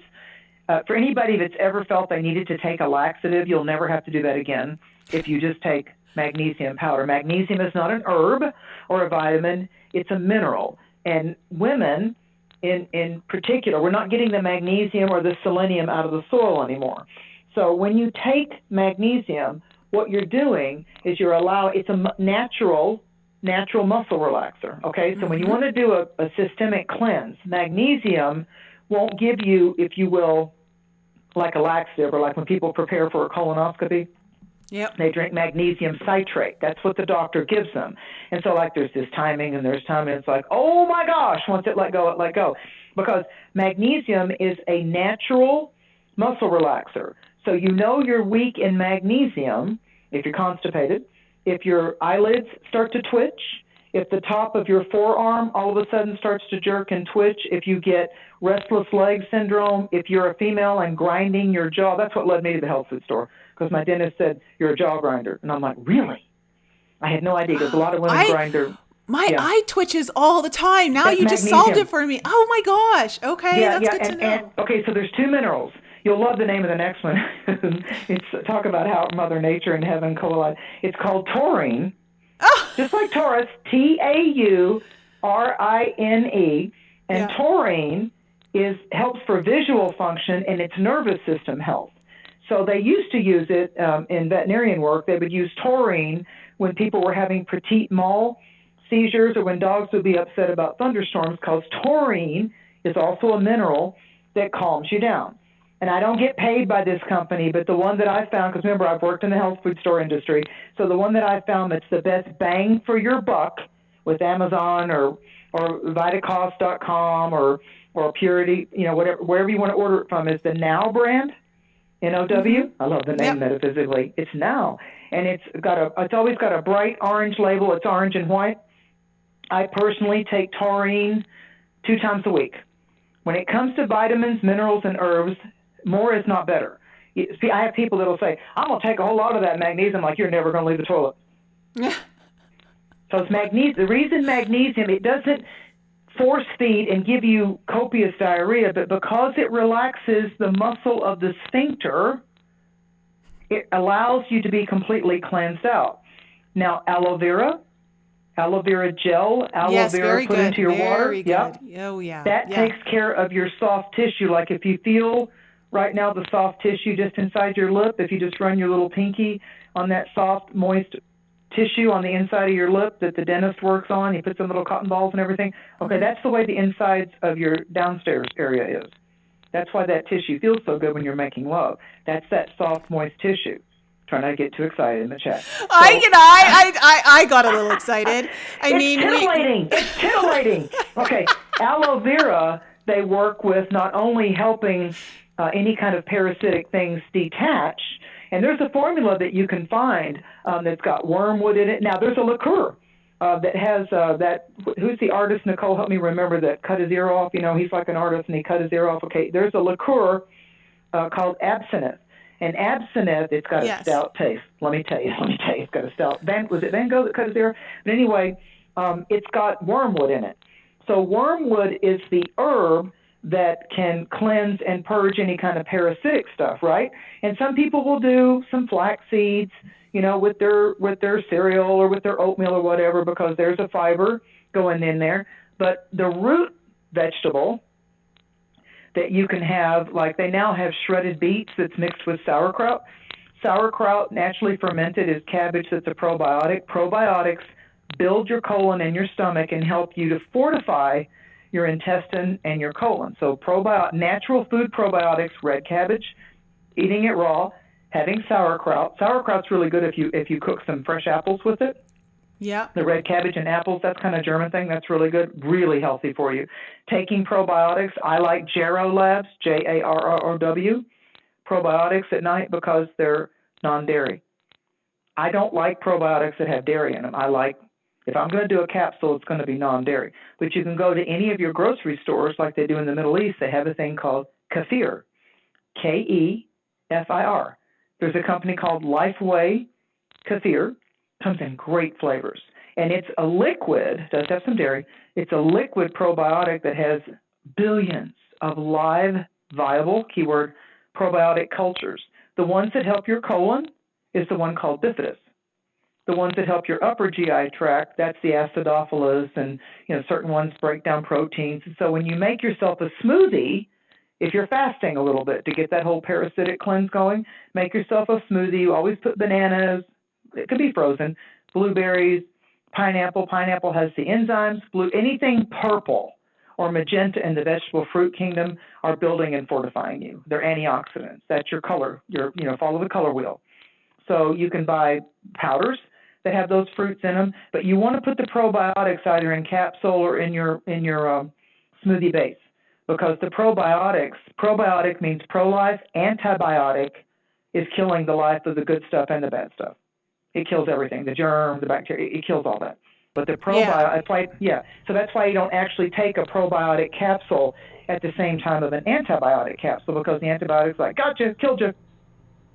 [SPEAKER 2] for anybody that's ever felt they needed to take a laxative, you'll never have to do that again if you just take magnesium powder. Magnesium is not an herb or a vitamin. It's a mineral. And women in particular, we're not getting the magnesium or the selenium out of the soil anymore. So when you take magnesium, what you're doing is it's a natural muscle relaxer, okay? So when you want to do a systemic cleanse, magnesium won't give you, if you will, like a laxative, or like when people prepare for a colonoscopy, they drink magnesium citrate. That's what the doctor gives them. And so, like, there's this timing and there's time, and it's like, oh, my gosh, once it let go, it let go. Because magnesium is a natural muscle relaxer. So you know you're weak in magnesium if you're constipated, if your eyelids start to twitch, if the top of your forearm all of a sudden starts to jerk and twitch, if you get restless leg syndrome, if you're a female and grinding your jaw. That's what led me to the health food store, because my dentist said, you're a jaw grinder. And I'm like, really? I had no idea, because a lot of women grind their...
[SPEAKER 1] My eye twitches all the time. Now
[SPEAKER 2] that's
[SPEAKER 1] you
[SPEAKER 2] magnesium.
[SPEAKER 1] Just solved it for me. Oh, my gosh. Okay, that's good to know.
[SPEAKER 2] Okay, so there's 2 minerals. You'll love the name of the next one. It's talk about how Mother Nature and heaven collide. It's called taurine.
[SPEAKER 1] Oh.
[SPEAKER 2] Just like Taurus, Taurine, and taurine helps for visual function and its nervous system health. So they used to use it in veterinarian work. They would use taurine when people were having petit mal seizures, or when dogs would be upset about thunderstorms, because taurine is also a mineral that calms you down. And I don't get paid by this company, but the one that I found, because remember, I've worked in the health food store industry, so the one that I found that's the best bang for your buck with Amazon or Vitacost.com or Purity, wherever you want to order it from, is the Now brand, N-O-W. I love the name metaphysically. It's Now. And it's always got a bright orange label. It's orange and white. I personally take taurine 2 times a week. When it comes to vitamins, minerals, and herbs, more is not better. See, I have people that will say, I'm going to take a whole lot of that magnesium, like you're never going to leave the toilet. So it's magnesium. The reason magnesium, it doesn't force feed and give you copious diarrhea, but because it relaxes the muscle of the sphincter, it allows you to be completely cleansed out. Now, aloe vera gel, aloe vera put into your water.
[SPEAKER 1] Yep. Oh, yeah.
[SPEAKER 2] That takes care of your soft tissue. Like if you feel right now the soft tissue just inside your lip, if you just run your little pinky on that soft, moist tissue on the inside of your lip that the dentist works on, he puts some little cotton balls and everything. Okay, that's the way the insides of your downstairs area is. That's why that tissue feels so good when you're making love. That's that soft, moist tissue. Try not to get too excited in the chat. So,
[SPEAKER 1] I got a little excited.
[SPEAKER 2] It's titillating. Okay, aloe vera, they work with not only helping any kind of parasitic things detach, and there's a formula that you can find that's got wormwood in it. Now, there's a liqueur that has who's the artist, Nicole, help me remember, that cut his ear off? He's like an artist, and he cut his ear off. Okay, there's a liqueur called absinthe. And absinthe, it's got a stout taste. Let me tell you, it's got a stout. Was it Van Gogh that cut his ear? But anyway, it's got wormwood in it. So wormwood is the herb that can cleanse and purge any kind of parasitic stuff, right? And some people will do some flax seeds, with their cereal or with their oatmeal or whatever, because there's a fiber going in there. But the root vegetable that you can have, like they now have shredded beets that's mixed with sauerkraut. Sauerkraut, naturally fermented, is cabbage that's a probiotic. Probiotics build your colon and your stomach and help you to fortify your intestine and your colon. So natural food probiotics, red cabbage, eating it raw, having sauerkraut. Sauerkraut's really good if you cook some fresh apples with it.
[SPEAKER 1] Yeah.
[SPEAKER 2] The red cabbage and apples, that's kind of German thing. That's really good, really healthy for you. Taking probiotics, I like Jarrow Labs, Jarrow, probiotics at night because they're non-dairy. I don't like probiotics that have dairy in them. If I'm going to do a capsule, it's going to be non-dairy. But you can go to any of your grocery stores like they do in the Middle East. They have a thing called kefir, Kefir. There's a company called Lifeway Kefir. Comes in great flavors. And it's a liquid, does have some dairy. It's a liquid probiotic that has billions of live, viable, keyword, probiotic cultures. The ones that help your colon is the one called bifidus. The ones that help your upper GI tract, that's the acidophilus, and certain ones break down proteins. And so when you make yourself a smoothie, If you're fasting a little bit to get that whole parasitic cleanse going, make yourself a smoothie. You always put bananas, it could be frozen, blueberries, pineapple. Pineapple has the enzymes. Anything purple or magenta in the vegetable fruit kingdom are building and fortifying you. They're antioxidants. That's your color. Follow the color wheel. So you can buy powders that have those fruits in them, but you want to put the probiotics either in capsule or in your smoothie base, because the probiotic means pro-life, antibiotic is killing the life of the good stuff and the bad stuff. It kills everything, the germs, the bacteria, it kills all that. But the probiotic, so that's why you don't actually take a probiotic capsule at the same time of an antibiotic capsule, because the antibiotic's like, gotcha, killed you.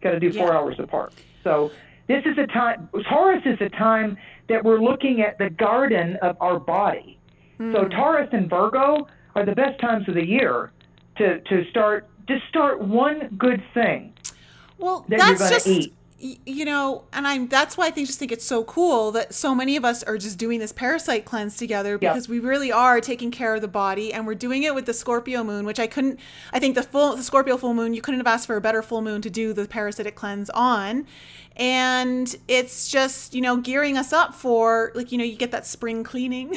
[SPEAKER 2] Got to do 4 hours apart. So this is a time, Taurus is a time that we're looking at the garden of our body. So Taurus and Virgo are the best times of the year to start one good thing.
[SPEAKER 1] Well,
[SPEAKER 2] that
[SPEAKER 1] that's
[SPEAKER 2] you're
[SPEAKER 1] just,
[SPEAKER 2] eat.
[SPEAKER 1] And that's why I just think it's so cool that so many of us are just doing this parasite cleanse together, because we really are taking care of the body, and we're doing it with the Scorpio moon, which I think the Scorpio full moon, you couldn't have asked for a better full moon to do the parasitic cleanse on. And it's just, gearing us up for, you get that spring cleaning.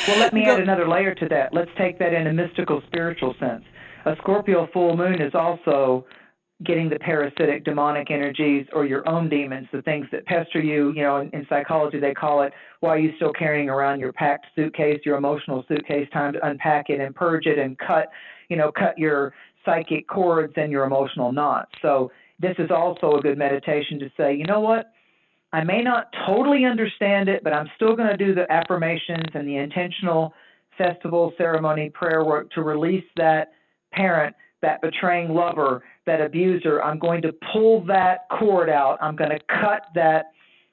[SPEAKER 2] Well, let me add another layer to that. Let's take that in a mystical, spiritual sense. A Scorpio full moon is also getting the parasitic demonic energies or your own demons, the things that pester you. In psychology, they call it, why are you still carrying around your packed suitcase, your emotional suitcase? Time to unpack it and purge it and cut your psychic cords and your emotional knots. So this is also a good meditation to say, you know what? I may not totally understand it, but I'm still going to do the affirmations and the intentional festival, ceremony, prayer work to release that parent, that betraying lover, that abuser. I'm going to pull that cord out. I'm going to cut that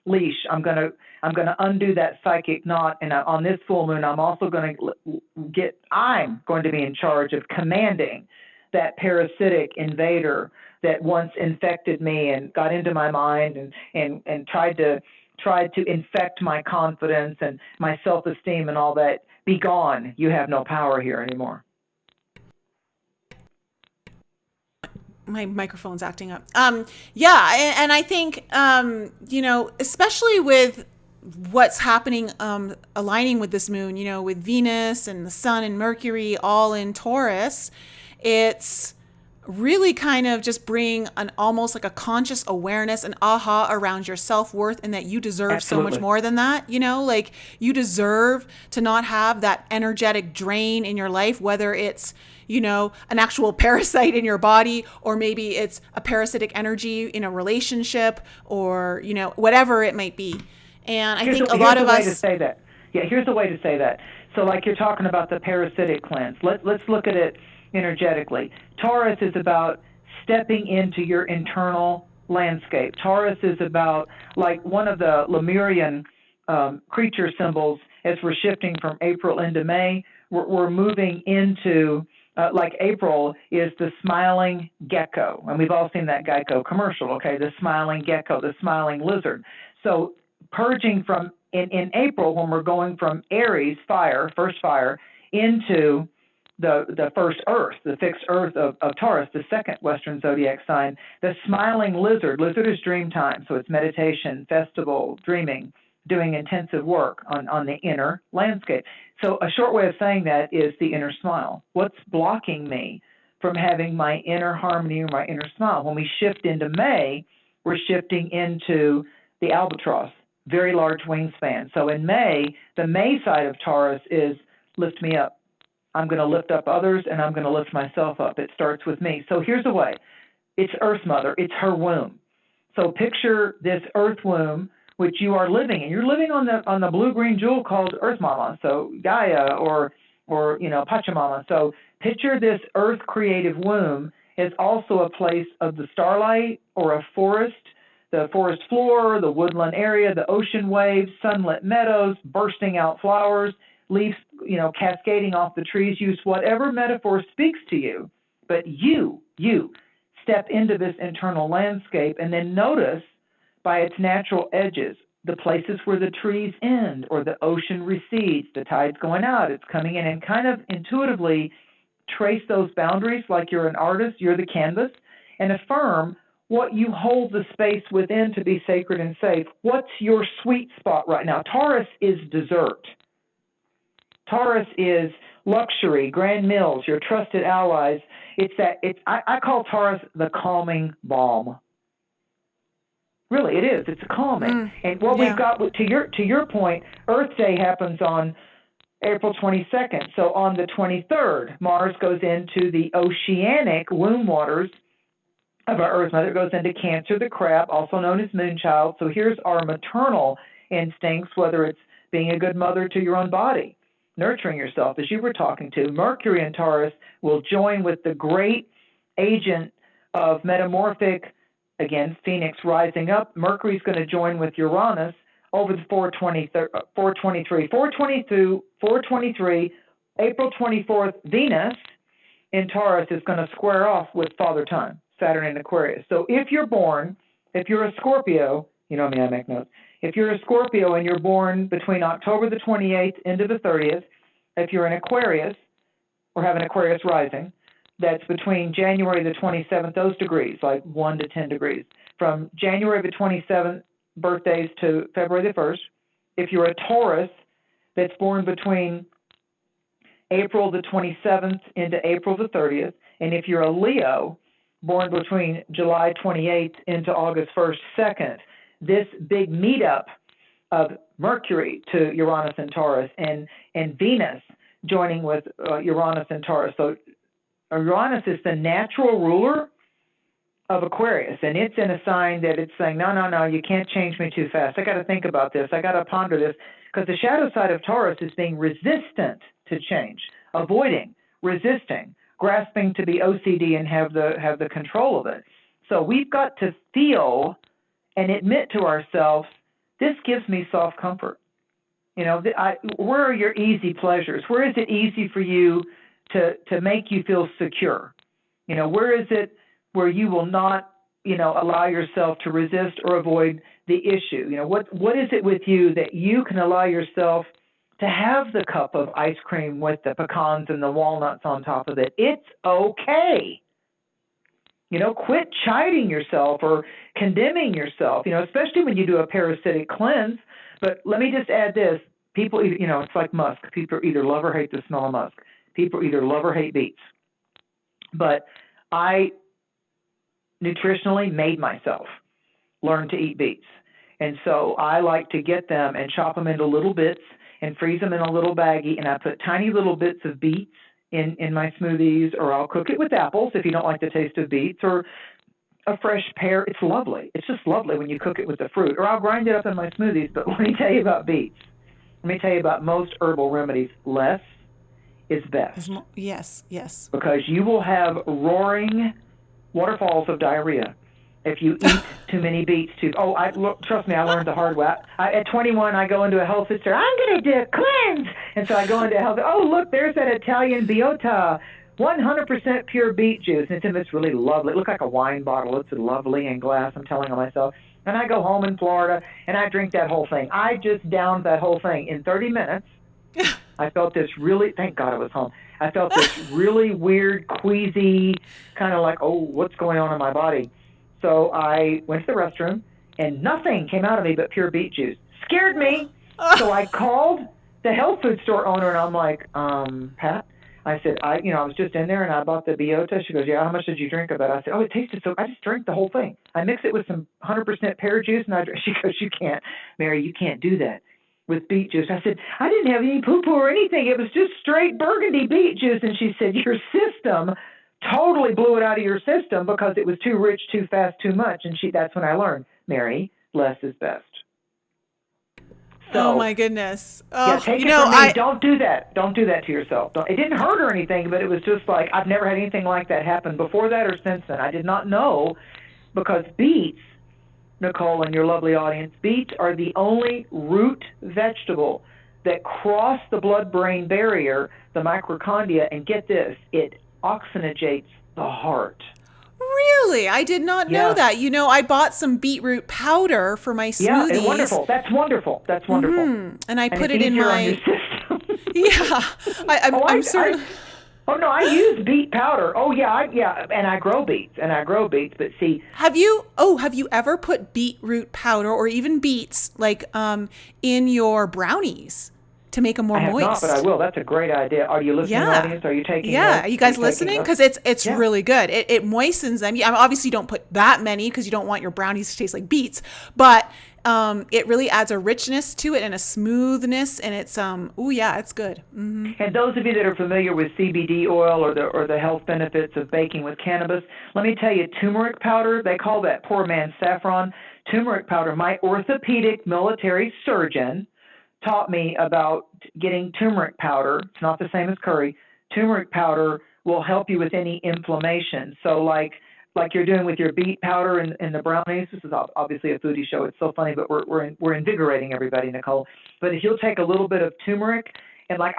[SPEAKER 2] leash. I'm going to undo that psychic knot. And on this full moon, I'm also going to be in charge of commanding that parasitic invader that once infected me and got into my mind and tried to infect my confidence and my self-esteem and all that. Be gone. You have no power here anymore.
[SPEAKER 1] My microphone's acting up. And I think, especially with what's happening, aligning with this moon, with Venus and the Sun and Mercury all in Taurus, it's really kind of just bring an almost like a conscious awareness, an aha around your self-worth, and that you deserve so much more than that. You deserve to not have that energetic drain in your life, whether it's an actual parasite in your body, or maybe it's a parasitic energy in a relationship, or whatever it might be. And I think a lot of us.
[SPEAKER 2] Here's the way to say that. So, like you're talking about the parasitic cleanse. Let's look at it energetically. Taurus is about stepping into your internal landscape. Taurus is about, like one of the Lemurian creature symbols, as we're shifting from April into May, we're moving into, like April is the smiling gecko. And we've all seen that Geico commercial, okay? The smiling gecko, the smiling lizard. So purging from, in April, when we're going from Aries, first fire, into the first earth, the fixed earth of Taurus, the second Western zodiac sign, the smiling lizard. Lizard is dream time, so it's meditation, festival, dreaming, doing intensive work on the inner landscape. So a short way of saying that is the inner smile. What's blocking me from having my inner harmony or my inner smile? When we shift into May, we're shifting into the albatross, very large wingspan. So in May, the May side of Taurus is lift me up. I'm going to lift up others, and I'm going to lift myself up. It starts with me. So here's the way. It's Earth Mother. It's her womb. So picture this Earth womb, which you are living in. You're living on the blue-green jewel called Earth Mama, so Gaia or Pachamama. So picture this Earth creative womb as also a place of the starlight or a forest, the forest floor, the woodland area, the ocean waves, sunlit meadows, bursting out flowers, leaves, cascading off the trees. Use whatever metaphor speaks to you, but you step into this internal landscape and then notice by its natural edges, the places where the trees end or the ocean recedes, the tide's going out, it's coming in, and kind of intuitively trace those boundaries like you're an artist, you're the canvas, and affirm what you hold the space within to be sacred and safe. What's your sweet spot right now? Taurus is dessert. Taurus is luxury, grand meals, your trusted allies. I call Taurus the calming balm. Really, it is. It's a calming. And what we've got, to your point, Earth Day happens on April 22nd. So on the 23rd, Mars goes into the oceanic womb waters of our Earth Mother. It goes into Cancer, the crab, also known as Moonchild. So here's our maternal instincts, whether it's being a good mother to your own body, nurturing yourself, as you were talking to. Mercury in Taurus will join with the great agent of metamorphic, again, Phoenix rising up. Mercury's going to join with Uranus over the 423, April 24th, Venus in Taurus is going to square off with Father Time, Saturn in Aquarius. So if you're a Scorpio, you know me, I make notes. If you're a Scorpio and you're born between October the 28th into the 30th, if you're an Aquarius or have an Aquarius rising, that's between January the 27th, those degrees, like 1 to 10 degrees. From January the 27th birthdays to February the 1st. If you're a Taurus that's born between April the 27th into April the 30th, and if you're a Leo born between July 28th into August 1st, 2nd, this big meetup of Mercury to Uranus and Taurus and Venus joining with Uranus and Taurus. So Uranus is the natural ruler of Aquarius, and it's in a sign that it's saying, no, you can't change me too fast. I got to think about this. I got to ponder this, because the shadow side of Taurus is being resistant to change, avoiding, resisting, grasping to be OCD and have the control of it. So we've got to feel and admit to ourselves, this gives me self-comfort. You know, where are your easy pleasures? Where is it easy for you to make you feel secure? You know, where is it where you will not, allow yourself to resist or avoid the issue? You know, what is it with you that you can allow yourself to have the cup of ice cream with the pecans and the walnuts on top of it? It's okay. Quit chiding yourself or condemning yourself, especially when you do a parasitic cleanse. But let me just add this. People, it's like musk. People either love or hate the smell of musk. People either love or hate beets. But I nutritionally made myself learn to eat beets. And so I like to get them and chop them into little bits and freeze them in a little baggie. And I put tiny little bits of beets in my smoothies, or I'll cook it with apples if you don't like the taste of beets, or a fresh pear. It's lovely. It's just lovely when you cook it with the fruit. Or I'll grind it up in my smoothies. But let me tell you about beets. Let me tell you about most herbal remedies. Less is best.
[SPEAKER 1] Yes.
[SPEAKER 2] Because you will have roaring waterfalls of diarrhea if you eat too many beets. Trust me, I learned the hard way. At 21, I go into a health food store. I'm going to do a cleanse. And so I go into health. Oh, look, there's that Italian Biota, 100% pure beet juice. And it's really lovely. It looks like a wine bottle. It's lovely in glass, I'm telling on myself. And I go home in Florida, and I drink that whole thing. I just downed that whole thing. In 30 minutes, I felt this really, thank God I was home, I felt this really weird, queasy, kind of like, what's going on in my body? So I went to the restroom, and nothing came out of me but pure beet juice. Scared me. So I called the health food store owner, and I'm like, Pat, I said, I was just in there, and I bought the Biota. She goes, yeah, how much did you drink of it? I said, it tasted so, I just drank the whole thing. I mixed it with some 100% pear juice, and she goes, you can't, Mary, you can't do that with beet juice. I said, I didn't have any poo-poo or anything. It was just straight burgundy beet juice. And she said, your system totally blew it out of your system because it was too rich, too fast, too much. And that's when I learned, Mary, less is best. So,
[SPEAKER 1] oh my goodness!
[SPEAKER 2] Take it from me. Don't do that. Don't do that to yourself. It didn't hurt or anything, but it was just like, I've never had anything like that happen before that or since then. I did not know, because beets, Nicole and your lovely audience, beets are the only root vegetable that cross the blood-brain barrier, the mitochondria, and get this, it oxygenates the heart.
[SPEAKER 1] Really? I did not know that. I bought some beetroot powder for my smoothies.
[SPEAKER 2] Yeah, wonderful. That's wonderful.
[SPEAKER 1] Mm-hmm. And I put it in my... Yeah. I'm certain...
[SPEAKER 2] Oh no, I use beet powder. Oh yeah, and I grow beets, But see,
[SPEAKER 1] Have you ever put beetroot powder or even beets like in your brownies to make them more
[SPEAKER 2] I have not, but I
[SPEAKER 1] moist?
[SPEAKER 2] will. That's a great idea. Are you listening,
[SPEAKER 1] Yeah.
[SPEAKER 2] audience? Are you taking
[SPEAKER 1] Yeah.
[SPEAKER 2] notes?
[SPEAKER 1] Are you
[SPEAKER 2] Are you
[SPEAKER 1] guys
[SPEAKER 2] taking
[SPEAKER 1] listening?
[SPEAKER 2] notes?
[SPEAKER 1] Because it's
[SPEAKER 2] Yeah.
[SPEAKER 1] really good. It moistens them. Obviously, you don't put that many because you don't want your brownies to taste like beets, but it really adds a richness to it and a smoothness, and it's oh yeah, it's good.
[SPEAKER 2] And those of you that are familiar with CBD oil or the health benefits of baking with cannabis, let me tell you, turmeric powder, they call that poor man's saffron. Turmeric powder, my orthopedic military surgeon taught me about getting turmeric powder. It's not the same as curry. Turmeric powder will help you with any inflammation. So like you're doing with your beet powder and the brownies. This is obviously a foodie show. It's so funny, but we're invigorating everybody, Nicole. But if you'll take a little bit of turmeric and like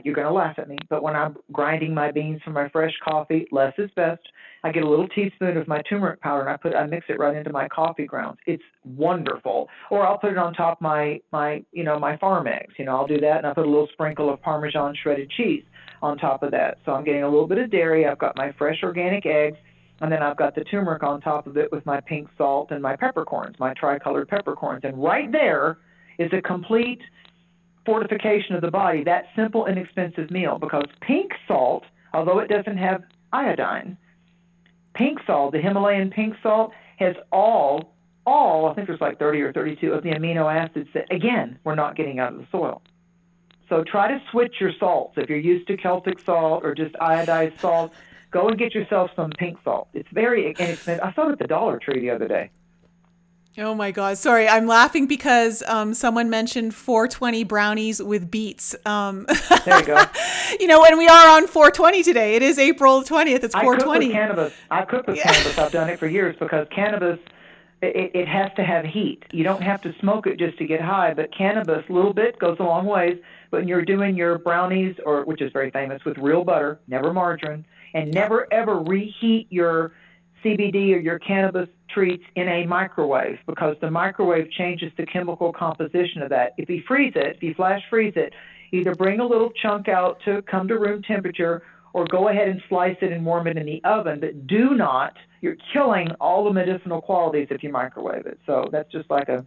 [SPEAKER 2] you're gonna laugh at me, but when I'm grinding my beans for my fresh coffee, less is best. I get a little teaspoon of my turmeric powder and I mix it right into my coffee grounds. It's wonderful. Or I'll put it on top of my farm eggs. I'll do that and I put a little sprinkle of Parmesan shredded cheese on top of that. So I'm getting a little bit of dairy. I've got my fresh organic eggs. And then I've got the turmeric on top of it with my pink salt and my peppercorns, my tricolored peppercorns. And right there is a complete fortification of the body, that simple, inexpensive meal. Because pink salt, although it doesn't have iodine, pink salt, the Himalayan pink salt, has all, I think there's like 30 or 32 of the amino acids that, again, we're not getting out of the soil. So try to switch your salts. If you're used to Celtic salt or just iodized salt, go and get yourself some pink salt. It's very inexpensive. I saw it at the Dollar Tree the other day.
[SPEAKER 1] Oh my God. Sorry. I'm laughing because someone mentioned 420 brownies with beets.
[SPEAKER 2] There you go.
[SPEAKER 1] And we are on 420 today. It is April 20th. It's 420.
[SPEAKER 2] I cook with cannabis. I've done it for years because cannabis, it has to have heat. You don't have to smoke it just to get high, but cannabis, a little bit, goes a long ways. But when you're doing your brownies, which is very famous, with real butter, never margarine, and never ever reheat your CBD or your cannabis treats in a microwave because the microwave changes the chemical composition of that. If you flash freeze it, either bring a little chunk out to come to room temperature or go ahead and slice it and warm it in the oven, but do not, you're killing all the medicinal qualities if you microwave it. So that's just like I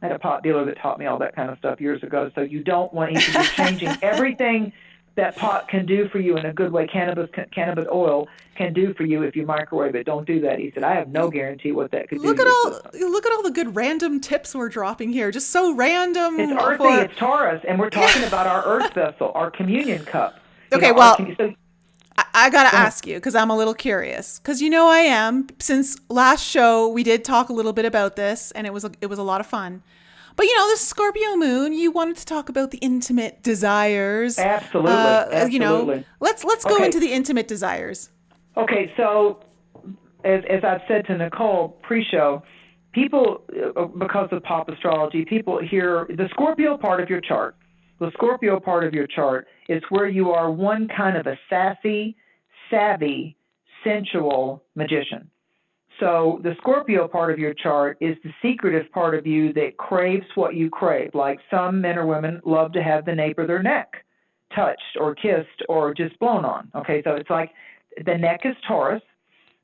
[SPEAKER 2] had a pot dealer that taught me all that kind of stuff years ago. So you don't want to be changing everything that pot can do for you in a good way. Cannabis oil can do for you if you microwave it. Don't do that. He said, I have no guarantee what that could do.
[SPEAKER 1] Look at all the good random tips we're dropping here. Just so random.
[SPEAKER 2] It's earthy. It's Taurus, and we're talking about our earth vessel, our communion cup.
[SPEAKER 1] Okay, I got to ask you because I'm a little curious because I am. Since last show, we did talk a little bit about this and it was a lot of fun. But this Scorpio moon, you wanted to talk about the intimate desires.
[SPEAKER 2] Absolutely.
[SPEAKER 1] Let's go into the intimate desires.
[SPEAKER 2] Okay, so as I've said to Nicole pre-show, people, because of pop astrology, people hear the Scorpio part of your chart. The Scorpio part of your chart is where you are one kind of a sassy, savvy, sensual magician. So the Scorpio part of your chart is the secretive part of you that craves what you crave. Like some men or women love to have the nape of their neck touched or kissed or just blown on. Okay, so it's like the neck is Taurus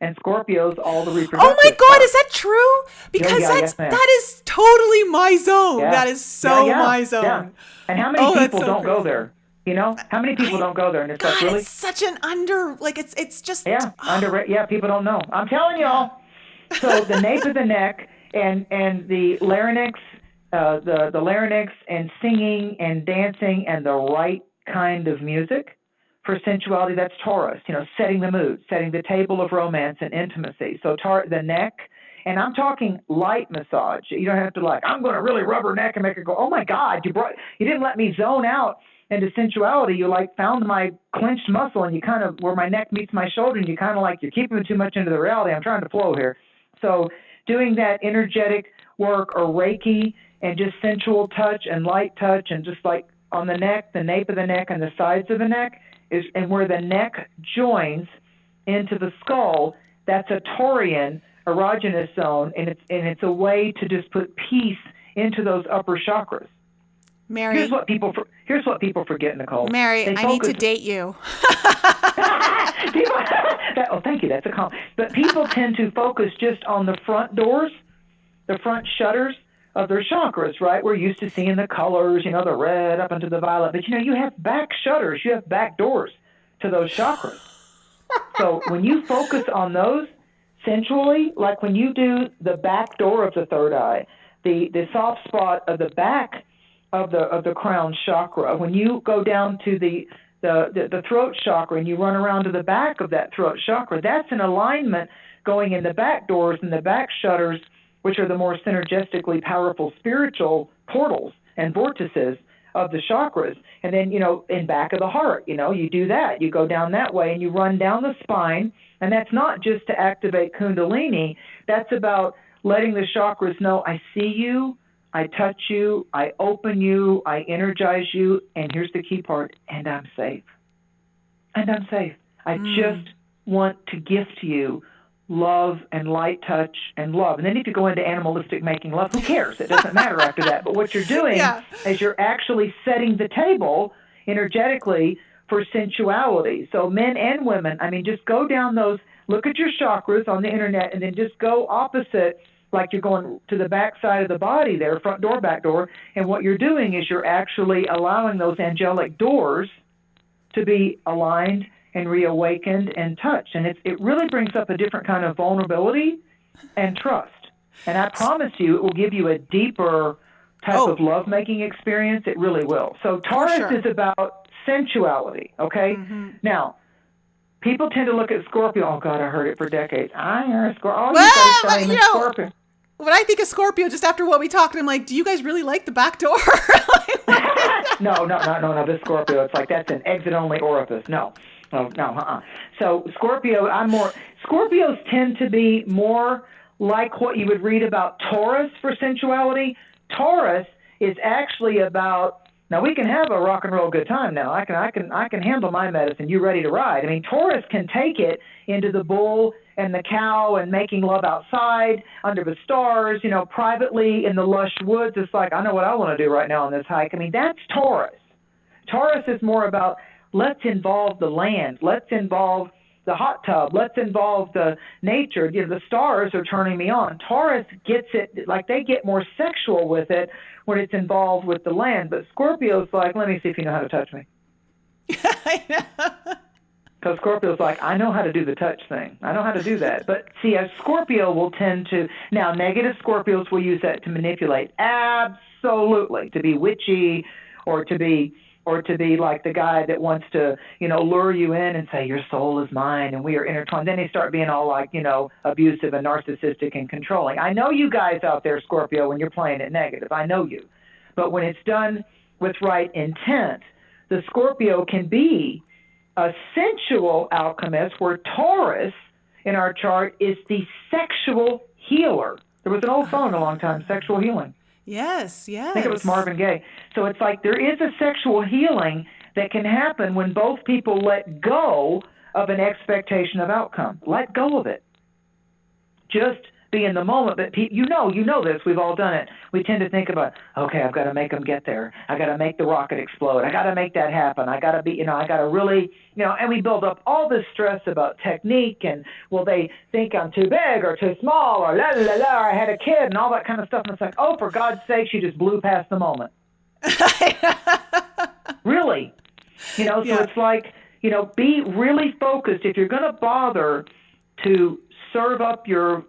[SPEAKER 2] and Scorpio's all the reproductive.
[SPEAKER 1] Oh my God,
[SPEAKER 2] part.
[SPEAKER 1] Is that true? Because that is totally my zone.
[SPEAKER 2] Yeah.
[SPEAKER 1] That is so my zone.
[SPEAKER 2] Yeah. And how many people don't go there? How many people don't go there? And it's like, really?
[SPEAKER 1] It's such an it's just.
[SPEAKER 2] Yeah, people don't know. I'm telling y'all. So the nape of the neck and the larynx, the larynx and singing and dancing and the right kind of music for sensuality, that's Taurus, setting the mood, setting the table of romance and intimacy. So the neck, and I'm talking light massage. You don't have to I'm going to really rub her neck and make her go, oh my God, you didn't let me zone out into sensuality. You found my clenched muscle and you kind of, where my neck meets my shoulder and you kind of you're keeping too much into the reality. I'm trying to flow here. So doing that energetic work or Reiki and just sensual touch and light touch and just on the neck, the nape of the neck and the sides of the neck and where the neck joins into the skull, that's a Taurian erogenous zone, and it's a way to just put peace into those upper chakras.
[SPEAKER 1] Mary.
[SPEAKER 2] Here's what people forget, Nicole.
[SPEAKER 1] Mary, I need to date you.
[SPEAKER 2] Thank you. That's a compliment. But people tend to focus just on the front doors, the front shutters of their chakras, right? We're used to seeing the colors, the red up into the violet. But, you have back shutters. You have back doors to those chakras. So when you focus on those sensually, like when you do the back door of the third eye, the soft spot of the back of the crown chakra, when you go down to the throat chakra and you run around to the back of that throat chakra, that's an alignment going in the back doors and the back shutters, which are the more synergistically powerful spiritual portals and vortices of the chakras. And then, in back of the heart, you do that. You go down that way and you run down the spine. And that's not just to activate Kundalini. That's about letting the chakras know, I see you, I touch you, I open you, I energize you, and here's the key part, and I'm safe. And I'm safe. I just want to gift you love and light touch and love. And then if you go into animalistic making love, who cares? It doesn't matter after that. But what you're doing is you're actually setting the table energetically for sensuality. So men and women, just go down those, look at your chakras on the internet, and then just go opposite, like you're going to the back side of the body there, front door, back door. And what you're doing is you're actually allowing those angelic doors to be aligned and reawakened and touched. And it really brings up a different kind of vulnerability and trust. And I promise you, it will give you a deeper type of lovemaking experience. It really will. So Taurus is about sensuality, okay? Mm-hmm. Now, people tend to look at Scorpio. Oh, God, I heard it for decades. I hear a Scorpio. Scorpio.
[SPEAKER 1] When I think of Scorpio, just after what we talked, I'm like, do you guys really like the back door?
[SPEAKER 2] No. This Scorpio, it's like that's an exit-only orifice. No. So Scorpios tend to be more like what you would read about Taurus for sensuality. Taurus is actually about, now we can have a rock and roll good time now. I can handle my medicine. You ready to ride? Taurus can take it into the bull and the cow and making love outside under the stars, privately in the lush woods. It's like, I know what I want to do right now on this hike. That's Taurus. Taurus is more about, let's involve the land. Let's involve the hot tub. Let's involve the nature. The stars are turning me on. Taurus gets it, like they get more sexual with it when it's involved with the land. But Scorpio's like, let me see if you know how to touch me. Because Scorpio's like, I know how to do the touch thing. I know how to do that. But see, a Scorpio will tend to, now negative Scorpios will use that to manipulate. Absolutely. To be witchy or to be like the guy that wants to, lure you in and say, your soul is mine and we are intertwined. Then they start being all like, abusive and narcissistic and controlling. I know you guys out there, Scorpio, when you're playing it negative. I know you. But when it's done with right intent, the Scorpio can be a sensual alchemist, where Taurus in our chart is the sexual healer. There was an old song a long time, Sexual Healing.
[SPEAKER 1] Yes.
[SPEAKER 2] I think it was Marvin Gaye. So it's like there is a sexual healing that can happen when both people let go of an expectation of outcome. Let go of it. Just be in the moment. But you know this. We've all done it. We tend to think about, okay, I've got to make them get there. I got to make the rocket explode. I got to make that happen. I got to be, I got to really, and we build up all this stress about technique and will they think I'm too big or too small or la la la, or I had a kid and all that kind of stuff. And it's like, oh, for God's sake, you just blew past the moment. Really, so it's like, be really focused. If you're going to bother to serve up your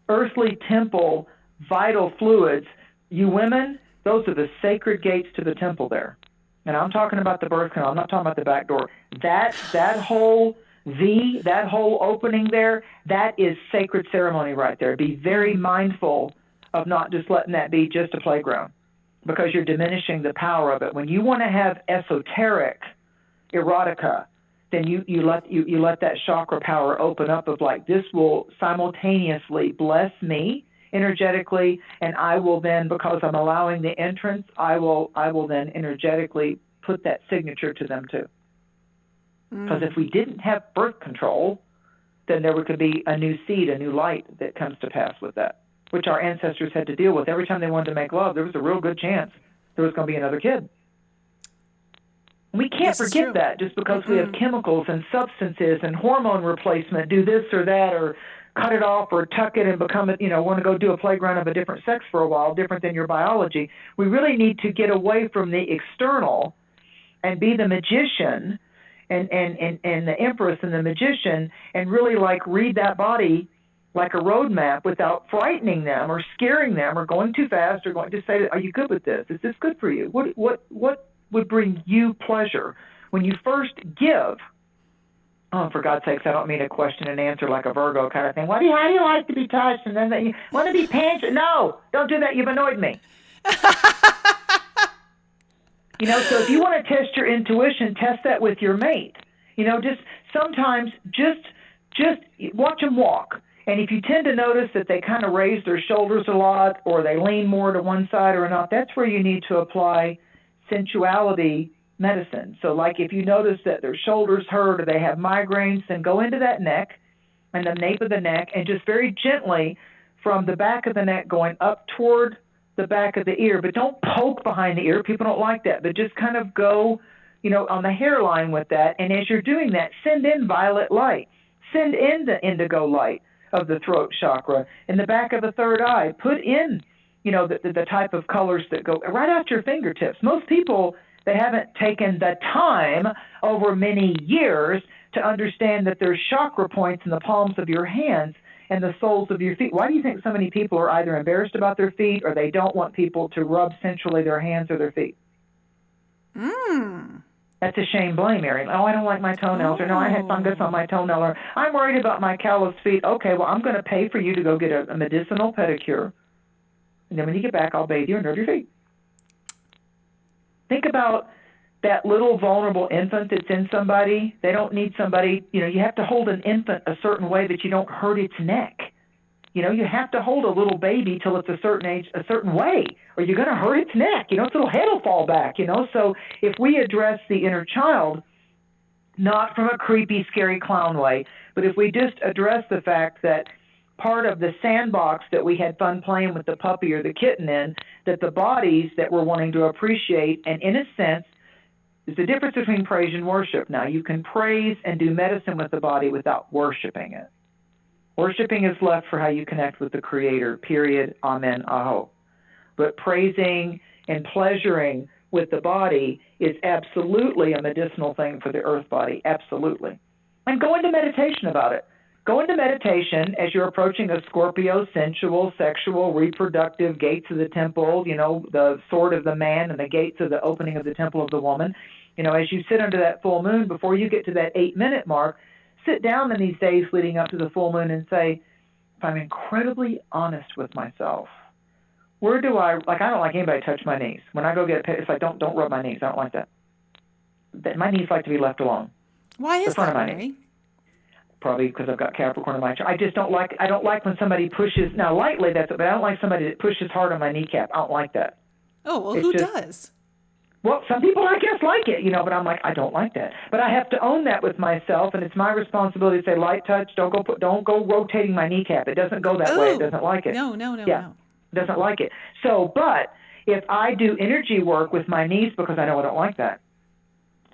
[SPEAKER 2] earthly temple vital fluids, you women, those are the sacred gates to the temple there. And I'm talking about the birth canal. I'm not talking about the back door. That whole that whole opening there, that is sacred ceremony right there. Be very mindful of not just letting that be just a playground, because you're diminishing the power of it. When you want to have esoteric erotica, then you let that chakra power open up of like, this will simultaneously bless me energetically, and I will then, because I'm allowing the entrance, I will then energetically put that signature to them too. Because if we didn't have birth control, then there could be a new seed, a new light that comes to pass with that, which our ancestors had to deal with. Every time they wanted to make love, there was a real good chance there was going to be another kid. We can't forget that just because we have chemicals and substances and hormone replacement, do this or that, or cut it off or tuck it and become, want to go do a playground of a different sex for a while, different than your biology. We really need to get away from the external and be the magician and the empress and the magician, and really like read that body like a roadmap without frightening them or scaring them or going too fast or going to say, are you good with this? Is this good for you? What would bring you pleasure? When you first give, oh, for God's sakes, I don't mean a question and answer like a Virgo kind of thing. How do you like to be touched? And then you want to be pancaked? No, don't do that. You've annoyed me. So if you want to test your intuition, test that with your mate. Just sometimes just watch them walk. And if you tend to notice that they kind of raise their shoulders a lot or they lean more to one side or not, that's where you need to apply sensuality medicine. So like if you notice that their shoulders hurt or they have migraines, then go into that neck and the nape of the neck and just very gently from the back of the neck going up toward the back of the ear, but don't poke behind the ear. People don't like that, but just kind of go, on the hairline with that. And as you're doing that, send in violet light, send in the indigo light of the throat chakra, in the back of the third eye, put in, the type of colors that go right out your fingertips. Most people, they haven't taken the time over many years to understand that there's chakra points in the palms of your hands and the soles of your feet. Why do you think so many people are either embarrassed about their feet or they don't want people to rub sensually their hands or their feet? That's a shame blame area. Oh, I don't like my toenails, or no, I had fungus on my toenail, or I'm worried about my calloused feet. Okay, well, I'm going to pay for you to go get a medicinal pedicure, and then when you get back, I'll bathe you and rub your feet. Think about that little vulnerable infant that's in somebody. They don't need somebody, you have to hold an infant a certain way that you don't hurt its neck. You have to hold a little baby till it's a certain age, a certain way, or you're going to hurt its neck. Its little head will fall back, So if we address the inner child, not from a creepy, scary clown way, but if we just address the fact that part of the sandbox that we had fun playing with the puppy or the kitten in, that the bodies that we're wanting to appreciate, and in a sense, there's a difference between praise and worship. Now, you can praise and do medicine with the body without worshiping it. Worshiping is left for how you connect with the Creator, period, amen, aho. But praising and pleasuring with the body is absolutely a medicinal thing for the earth body, absolutely. And go into meditation about it. Go into meditation as you're approaching a Scorpio, sensual, sexual, reproductive, gates of the temple, the sword of the man and the gates of the opening of the temple of the woman. As you sit under that full moon, before you get to that 8-minute mark, sit down in these days leading up to the full moon and say, if I'm incredibly honest with myself, where do I don't like anybody to touch my knees. When I go get a pet, it's like, don't rub my knees. I don't like that. My knees like to be left alone.
[SPEAKER 1] Why is that, Mary?
[SPEAKER 2] Probably because I've got Capricorn in my chart. I don't like when somebody pushes, now lightly, but I don't like somebody that pushes hard on my kneecap. I don't like that.
[SPEAKER 1] Oh, well, who does?
[SPEAKER 2] Well, some people, I guess, like it, but I'm like, I don't like that. But I have to own that with myself, and it's my responsibility to say, light touch, don't go rotating my kneecap. It doesn't go that way. It doesn't like it.
[SPEAKER 1] No.
[SPEAKER 2] It doesn't like it. So, but if I do energy work with my knees because I know I don't like that,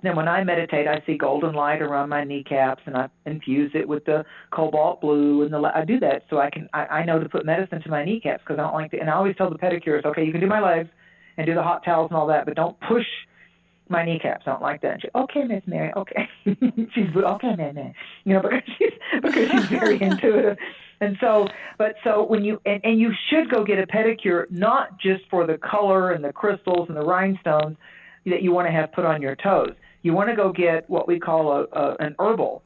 [SPEAKER 2] then when I meditate, I see golden light around my kneecaps, and I infuse it with the cobalt blue, and I do that so I know to put medicine to my kneecaps because I don't like it. And I always tell the pedicurist, okay, you can do my legs and do the hot towels and all that, but don't push my kneecaps. I don't like that. And she, okay, Miss Mary, okay. She's okay, man, because she's very intuitive. And so when you and you should go get a pedicure, not just for the color and the crystals and the rhinestones that you want to have put on your toes. You want to go get what we call an herbal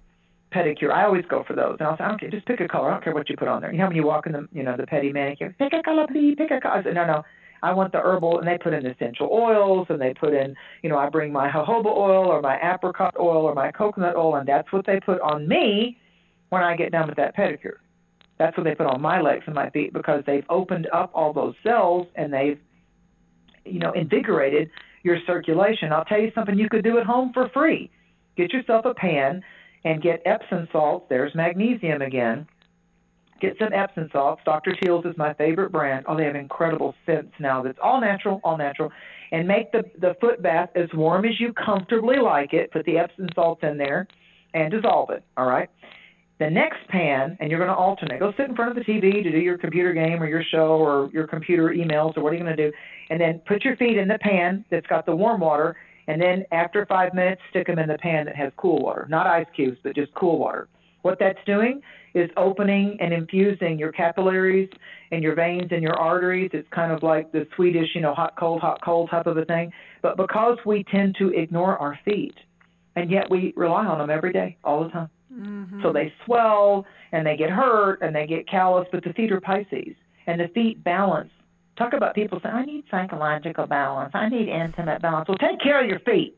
[SPEAKER 2] pedicure. I always go for those. And I'll say, okay, just pick a color. I don't care what you put on there. You know when you walk in the petty manicure, pick a color, please, pick a color. I said, no. I want the herbal, and they put in essential oils, and they put in, I bring my jojoba oil or my apricot oil or my coconut oil, and that's what they put on me when I get done with that pedicure. That's what they put on my legs and my feet because they've opened up all those cells and they've, invigorated your circulation. I'll tell you something you could do at home for free. Get yourself a pan and get Epsom salts. There's magnesium again. Get some Epsom salts. Dr. Teal's is my favorite brand. Oh, they have incredible scents now that's all natural. and make the foot bath as warm as you comfortably like it. Put the Epsom salts in there and dissolve it, all right? The next pan, and you're going to alternate. Go sit in front of the TV to do your computer game or your show or your computer emails or what are you going to do? And then put your feet in the pan that's got the warm water, and then after 5 minutes, stick them in the pan that has cool water. Not ice cubes, but just cool water. What that's doing is opening and infusing your capillaries and your veins and your arteries. It's kind of like the Swedish, hot, cold type of a thing. But because we tend to ignore our feet, and yet we rely on them every day, all the time. Mm-hmm. So they swell, and they get hurt, and they get callous, but the feet are Pisces, and the feet balance. Talk about people saying, I need psychological balance. I need intimate balance. Well, take care of your feet.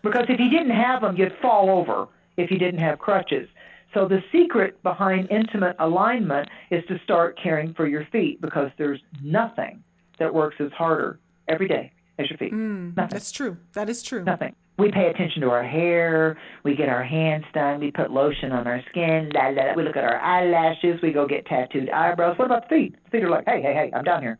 [SPEAKER 2] Because if you didn't have them, you'd fall over if you didn't have crutches. So the secret behind intimate alignment is to start caring for your feet, because there's nothing that works as harder every day as your feet. Nothing.
[SPEAKER 1] That's true. That is true.
[SPEAKER 2] Nothing. We pay attention to our hair. We get our hands done. We put lotion on our skin. We look at our eyelashes. We go get tattooed eyebrows. What about the feet? The feet are like, hey, I'm down here.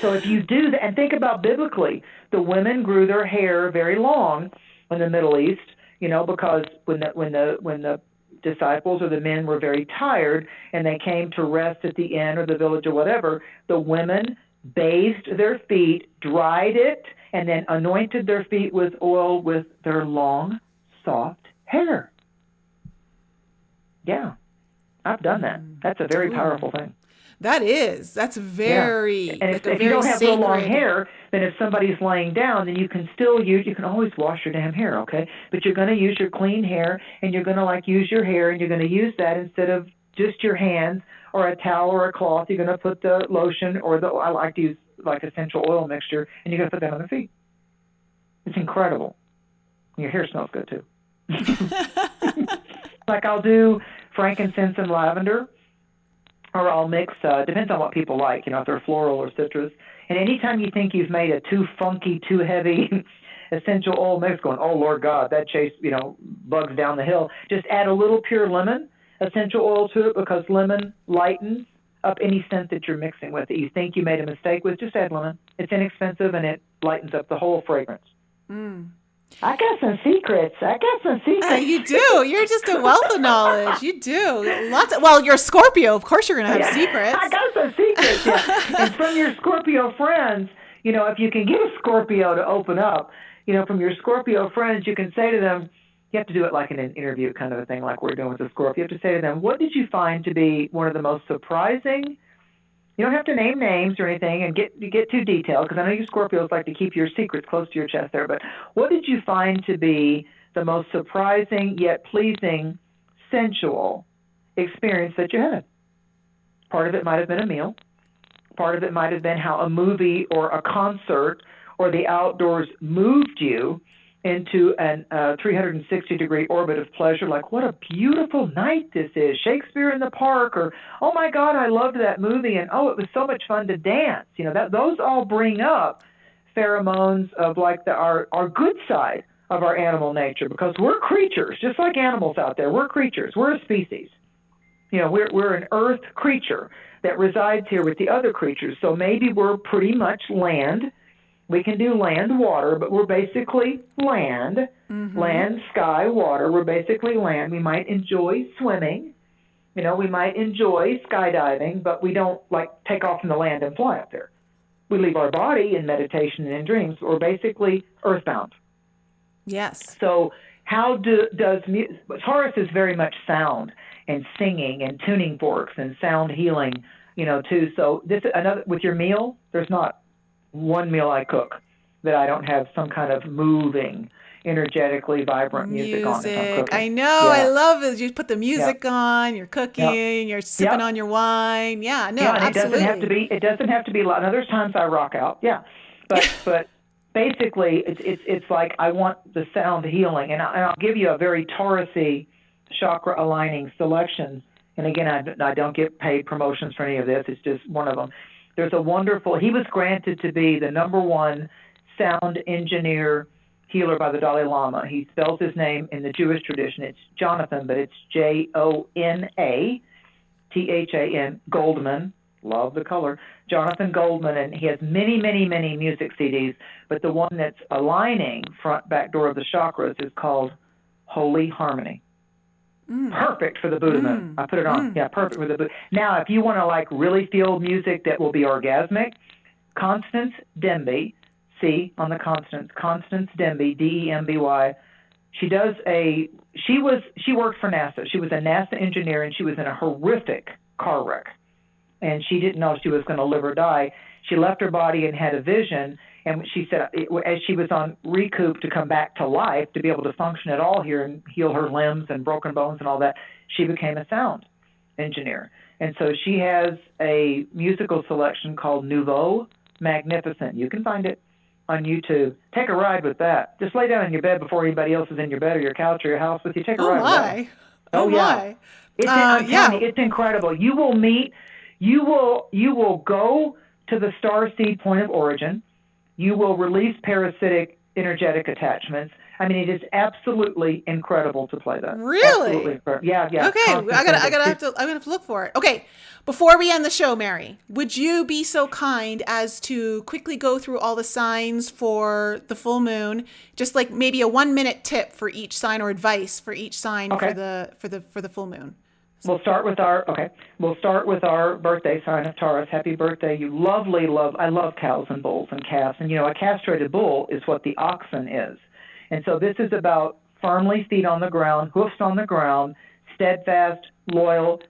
[SPEAKER 2] So if you do that, and think about biblically, the women grew their hair very long in the Middle East, because when the disciples or the men were very tired and they came to rest at the inn or the village or whatever, the women bathed their feet, dried it, and then anointed their feet with oil with their long, soft hair. Yeah, I've done that. That's a very powerful thing.
[SPEAKER 1] That's very,
[SPEAKER 2] and if you don't have real long hair, then if somebody's laying down, then you can still you can always wash your damn hair, okay? But you're going to use your clean hair, and you're going to use your hair, and you're going to use that instead of just your hands or a towel or a cloth. You're going to put the lotion or I like to use essential oil mixture, and you're going to put that on their feet. It's incredible. Your hair smells good too. I'll do frankincense and lavender, or I'll mix, depends on what people like, if they're floral or citrus. And anytime you think you've made a too funky, too heavy essential oil mix going, oh, Lord God, that chased, bugs down the hill, just add a little pure lemon essential oil to it, because lemon lightens up any scent that you're mixing with that you think you made a mistake with. Just add lemon. It's inexpensive, and it lightens up the whole fragrance. I got some secrets.
[SPEAKER 1] You do. You're just a wealth of knowledge. You do. You're a Scorpio. Of course you're going to have secrets.
[SPEAKER 2] I got some secrets, yeah. And from your Scorpio friends, if you can get a Scorpio to open up, from your Scorpio friends, you can say to them, you have to do it like in an interview kind of a thing like we're doing with the Scorpio. You have to say to them, what did you find to be one of the most surprising? You don't have to name names or anything and get too detailed, because I know you Scorpios like to keep your secrets close to your chest there, but what did you find to be the most surprising yet pleasing, sensual experience that you had? Part of it might have been a meal. Part of it might have been how a movie or a concert or the outdoors moved you into a 360-degree orbit of pleasure, like, what a beautiful night this is, Shakespeare in the Park, or, oh, my God, I loved that movie, and, oh, it was so much fun to dance. Those all bring up pheromones of, our good side of our animal nature, because we're creatures, just like animals out there. We're creatures. We're a species. We're an earth creature that resides here with the other creatures, so maybe we're pretty much land. We can do land, water, but we're basically land, land, sky, water. We're basically land. We might enjoy swimming. We might enjoy skydiving, but we don't, take off from the land and fly up there. We leave our body in meditation and in dreams. We're basically earthbound.
[SPEAKER 1] Yes.
[SPEAKER 2] So how does Taurus is very much sound and singing and tuning forks and sound healing, too. So this another with your meal, there's not one meal I cook that I don't have some kind of moving, energetically vibrant music on as I'm cooking.
[SPEAKER 1] I know. Yeah. I love it. You put the music on, you're cooking, you're sipping on your wine. Yeah, no, absolutely.
[SPEAKER 2] It doesn't have to be loud. Now, there's times I rock out. Yeah. But basically it's like I want the sound healing, and I'll give you a very Taurus-y chakra aligning selection. And again, I don't get paid promotions for any of this. It's just one of them. There's he was granted to be the #1 sound engineer healer by the Dalai Lama. He spells his name in the Jewish tradition. It's Jonathan, but it's Jonathan, Goldman, love the color, Jonathan Goldman, and he has many, many, many music CDs, but the one that's aligning front, back door of the chakras is called Holy Harmony. Perfect for the Buddha moon. I put it on. Yeah, perfect for the Buddha. Now, if you want to like really feel music that will be orgasmic, Constance Demby, C on the Constance Demby, D-E-M-B-Y. She worked for NASA. She was a NASA engineer, and she was in a horrific car wreck. And she didn't know if she was going to live or die. She left her body and had a vision. And she said, as she was on recoup to come back to life, to be able to function at all here and heal her limbs and broken bones and all that, she became a sound engineer. And so she has a musical selection called Nouveau Magnificent. You can find it on YouTube. Take a ride with that. Just lay down in your bed before anybody else is in your bed or your couch or your house with you. Take a ride with that.
[SPEAKER 1] Oh,
[SPEAKER 2] yeah. I'm telling you, it's incredible. You will go to the star seed point of origin. You will release parasitic energetic attachments. I mean, it is absolutely incredible to play that.
[SPEAKER 1] Really?
[SPEAKER 2] Absolutely incredible. Yeah.
[SPEAKER 1] Okay, I'm gonna have to look for it. Okay, before we end the show, Mary, would you be so kind as to quickly go through all the signs for the full moon? Just like maybe a 1-minute tip for each sign or advice for each sign for the full moon.
[SPEAKER 2] We'll start with our birthday sign of Taurus. Happy birthday, you lovely love. I love cows and bulls and calves. And, a castrated bull is what the oxen is. And so this is about firmly feet on the ground, hoofs on the ground, steadfast, loyal,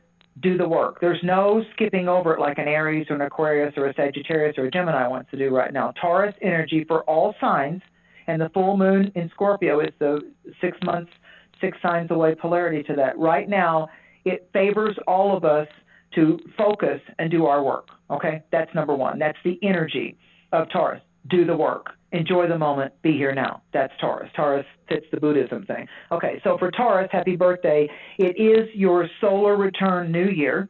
[SPEAKER 2] do the work. There's no skipping over it like an Aries or an Aquarius or a Sagittarius or a Gemini wants to do right now. Taurus energy for all signs, and the full moon in Scorpio is the 6 months, 6 signs away polarity to that. Right now, it favors all of us to focus and do our work, okay? That's number one. That's the energy of Taurus. Do the work. Enjoy the moment. Be here now. That's Taurus. Taurus fits the Buddhism thing. Okay, so for Taurus, happy birthday. It is your solar return new year.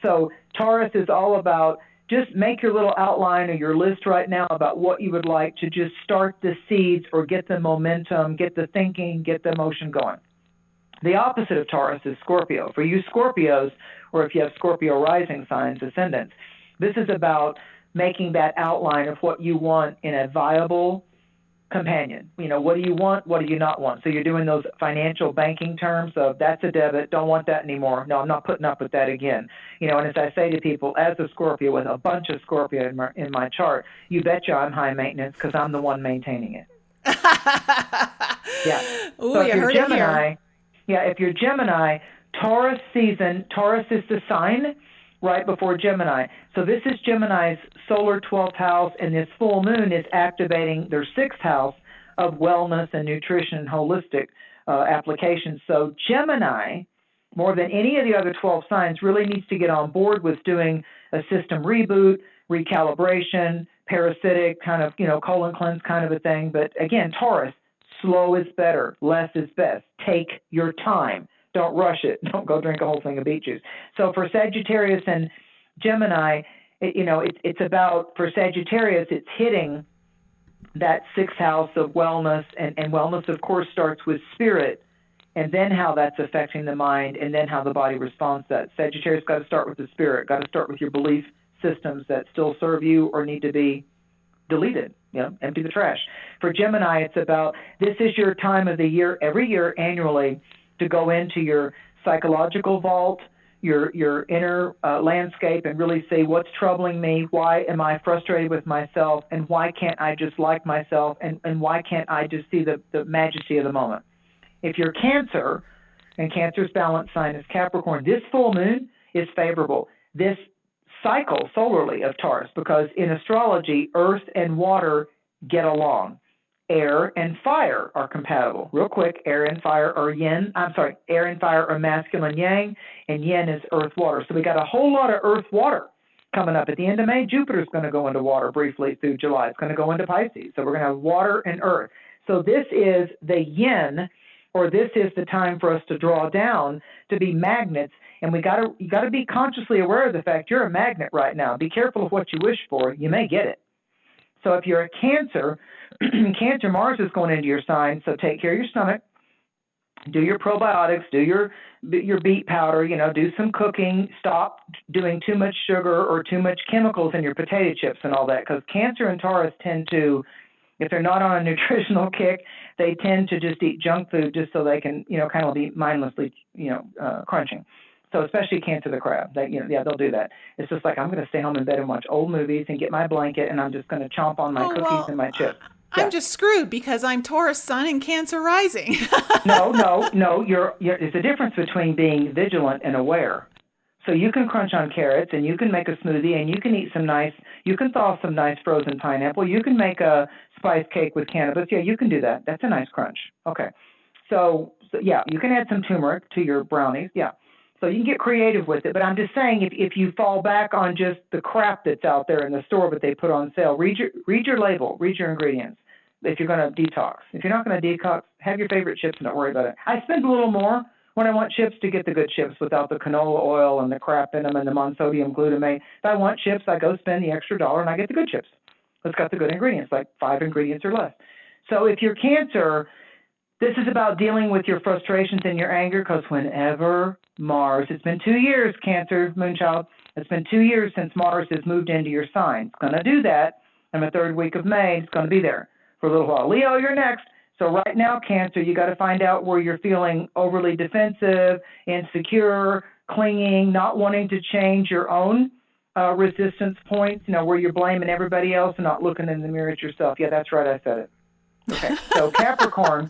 [SPEAKER 2] So Taurus is all about just make your little outline or your list right now about what you would like to just start the seeds or get the momentum, get the thinking, get the emotion going. The opposite of Taurus is Scorpio. For you Scorpios, or if you have Scorpio rising signs, ascendants, this is about making that outline of what you want in a viable companion. What do you want? What do you not want? So you're doing those financial banking terms of that's a debit, don't want that anymore. No, I'm not putting up with that again. And as I say to people, as a Scorpio with a bunch of Scorpio in my chart, you betcha I'm high maintenance because I'm the one maintaining it. Yeah.
[SPEAKER 1] Ooh,
[SPEAKER 2] so
[SPEAKER 1] you heard
[SPEAKER 2] Gemini,
[SPEAKER 1] it here.
[SPEAKER 2] Yeah, if you're Gemini, Taurus season, Taurus is the sign right before Gemini. So this is Gemini's solar 12th house, and this full moon is activating their 6th house of wellness and nutrition and holistic applications. So Gemini, more than any of the other 12 signs, really needs to get on board with doing a system reboot, recalibration, parasitic kind of, colon cleanse kind of a thing. But again, Taurus, slow is better, less is best. Take your time. Don't rush it. Don't go drink a whole thing of beet juice. So for Sagittarius and Gemini, it's about, for Sagittarius, it's hitting that 6th house of wellness, and wellness, of course, starts with spirit, and then how that's affecting the mind, and then how the body responds to that. Sagittarius got to start with the spirit, got to start with your belief systems that still serve you or need to be deleted, empty the trash. For Gemini, it's about, this is your time of the year, every year, annually, to go into your psychological vault, your inner landscape, and really say, what's troubling me? Why am I frustrated with myself? And why can't I just like myself? And why can't I just see the majesty of the moment? If you're Cancer, and Cancer's balance sign is Capricorn, this full moon is favorable. This cycle solarly of Taurus, because in astrology, earth and water get along. Air and fire are compatible. Real quick, air and fire are masculine yang, and yin is earth water. So we got a whole lot of earth water coming up. At the end of May, Jupiter's going to go into water briefly through July. It's going to go into Pisces. So we're going to have water and earth. So this is the yin, or this is the time for us to draw down to be magnets. And you got to be consciously aware of the fact you're a magnet right now. Be careful of what you wish for. You may get it. So if you're a Cancer, Cancer, Mars is going into your sign, so take care of your stomach. do your probiotics, do your beet powder, do some cooking, stop doing too much sugar or too much chemicals in your potato chips and all that, because Cancer and Taurus tend to, if they're not on a nutritional kick, they tend to just eat junk food just so they can, kind of be mindlessly, crunching. So especially Cancer the crab, they'll do that. It's just like, I'm going to stay home in bed and watch old movies and get my blanket, and I'm just going to chomp on my cookies and my chips.
[SPEAKER 1] I'm just screwed because I'm Taurus sun and Cancer rising.
[SPEAKER 2] No. There's a difference between being vigilant and aware. So you can crunch on carrots, and you can make a smoothie, and you can eat you can thaw some nice frozen pineapple. You can make a spice cake with cannabis. Yeah, you can do that. That's a nice crunch. Okay. So yeah, you can add some turmeric to your brownies. Yeah. So you can get creative with it. But I'm just saying, if you fall back on just the crap that's out there in the store, but they put on sale, read your label, read your ingredients. If you're going to detox. If you're not going to detox, have your favorite chips and don't worry about it. I spend a little more when I want chips to get the good chips without the canola oil and the crap in them and the monosodium glutamate. If I want chips, I go spend the extra $1 and I get the good chips. It's got the good ingredients, like 5 ingredients or less. So if you're Cancer, this is about dealing with your frustrations and your anger, because whenever Mars, it's been 2 years, Cancer, Moonchild, it's been 2 years since Mars has moved into your sign. It's going to do that in the 3rd week of May. It's going to be there for a little while. Leo, you're next. So right now, Cancer, you got to find out where you're feeling overly defensive, insecure, clinging, not wanting to change your own resistance points, where you're blaming everybody else and not looking in the mirror at yourself. Yeah, that's right. I said it. Okay. So Capricorn,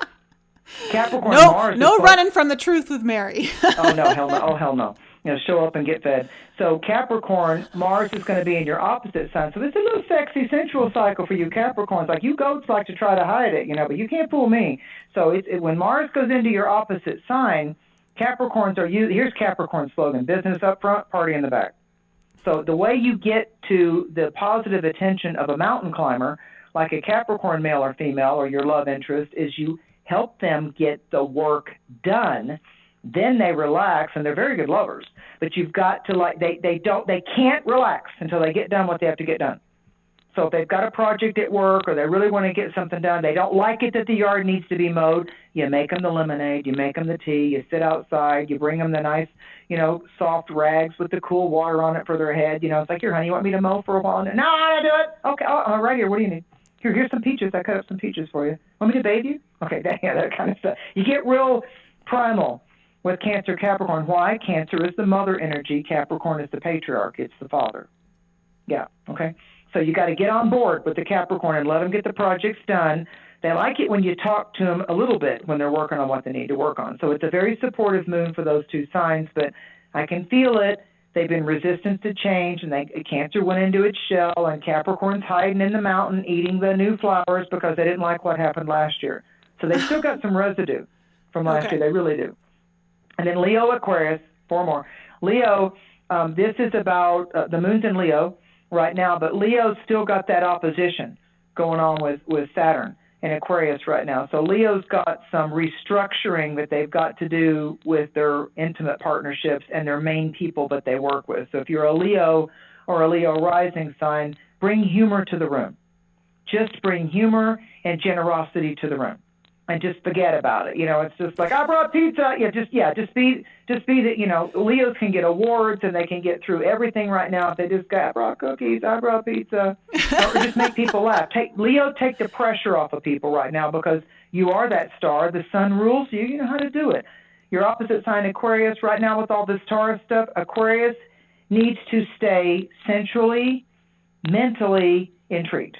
[SPEAKER 2] Mars.
[SPEAKER 1] No running from the truth with Mary.
[SPEAKER 2] Oh, no, hell no. Oh, hell no. Show up and get fed. So Capricorn, Mars is going to be in your opposite sign. So this is a little sexy, sensual cycle for you Capricorns. Like, you goats like to try to hide it, but you can't fool me. So when Mars goes into your opposite sign, Capricorns are you. Here's Capricorn's slogan: business up front, party in the back. So the way you get to the positive attention of a mountain climber, like a Capricorn male or female or your love interest, is you help them get the work done. Then they relax, and they're very good lovers. But you've got to they can't relax until they get done what they have to get done. So if they've got a project at work or they really want to get something done, they don't like it that the yard needs to be mowed, you make them the lemonade, you make them the tea, you sit outside, you bring them the nice, soft rags with the cool water on it for their head. It's like, here, honey, you want me to mow for a while? No, I do it. Okay, right here. What do you need? Here's some peaches. I cut up some peaches for you. Want me to bathe you? Okay, that kind of stuff. You get real primal with Cancer, Capricorn. Why? Cancer is the mother energy. Capricorn is the patriarch. It's the father. Yeah, okay. So you got to get on board with the Capricorn and let them get the projects done. They like it when you talk to them a little bit when they're working on what they need to work on. So it's a very supportive moon for those two signs, but I can feel it. They've been resistant to change, and Cancer went into its shell, and Capricorn's hiding in the mountain eating the new flowers because they didn't like what happened last year. So they've still got some residue from last year. They really do. And then Leo, Aquarius, 4 more. Leo, this is about the moon's in Leo right now, but Leo's still got that opposition going on with Saturn in Aquarius right now. So Leo's got some restructuring that they've got to do with their intimate partnerships and their main people that they work with. So if you're a Leo or a Leo rising sign, bring humor to the room. Just bring humor and generosity to the room. And just forget about it. It's just like, I brought pizza. Just be that, Leos can get awards and they can get through everything right now if they just go, I brought cookies, I brought pizza, or just make people laugh. Take the pressure off of people right now, because you are that star. The sun rules you. You know how to do it. Your opposite sign, Aquarius, right now with all this Taurus stuff, Aquarius needs to stay sensually, mentally intrigued.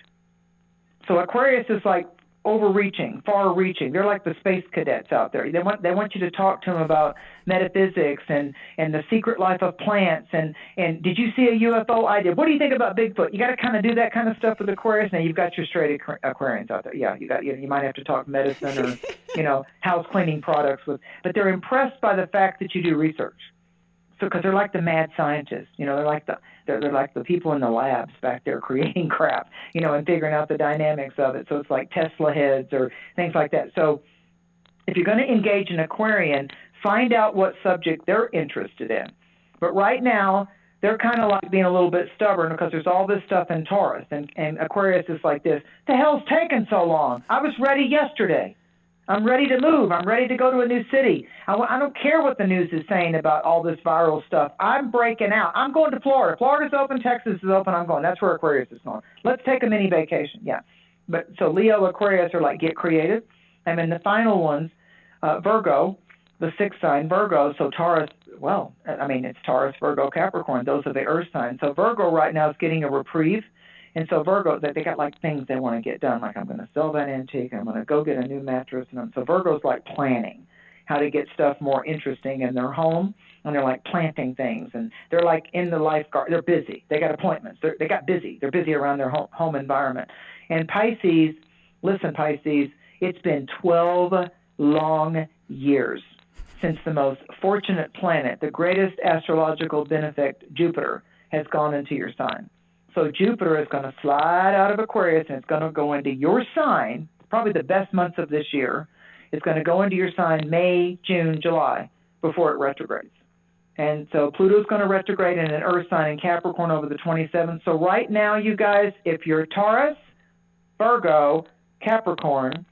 [SPEAKER 2] So Aquarius is like overreaching, far-reaching. They're like the space cadets out there. They want you to talk to them about metaphysics and the secret life of plants. And did you see a UFO? I did. What do you think about Bigfoot? You got to kind of do that kind of stuff with Aquarius. Now you've got your straight Aquarians out there. Yeah, you might have to talk medicine or house cleaning products with. But they're impressed by the fact that you do research. So because they're like the mad scientists, they're like the people in the labs back there creating crap, and figuring out the dynamics of it. So it's like Tesla heads or things like that. So if you're going to engage an Aquarian, find out what subject they're interested in. But right now, they're kind of like being a little bit stubborn because there's all this stuff in Taurus. And Aquarius is like this, the hell's taking so long? I was ready yesterday. I'm ready to move. I'm ready to go to a new city. I don't care what the news is saying about all this viral stuff. I'm breaking out. I'm going to Florida. Florida's open. Texas is open. I'm going. That's where Aquarius is going. Let's take a mini vacation. Yeah. But so Leo, Aquarius are like get creative. And then the final ones, Virgo, the sixth sign, Virgo. So Taurus, well, I mean, it's Taurus, Virgo, Capricorn. Those are the earth signs. So Virgo right now is getting a reprieve. And so Virgo, they got like things they want to get done, like I'm going to sell that antique, I'm going to go get a new mattress. And so Virgo's like planning how to get stuff more interesting in their home, and they're like planting things, and they're like in the lifeguard. They're busy. They got appointments. They got busy. They're busy around their home environment. And Pisces, listen, Pisces, it's been 12 long years since the most fortunate planet, the greatest astrological benefic, Jupiter, has gone into your sign. So Jupiter is going to slide out of Aquarius, and it's going to go into your sign, probably the best months of this year. It's going to go into your sign May, June, July, before it retrogrades. And so Pluto's going to retrograde in an earth sign in Capricorn over the 27th. So right now, you guys, if you're Taurus, Virgo, Capricorn,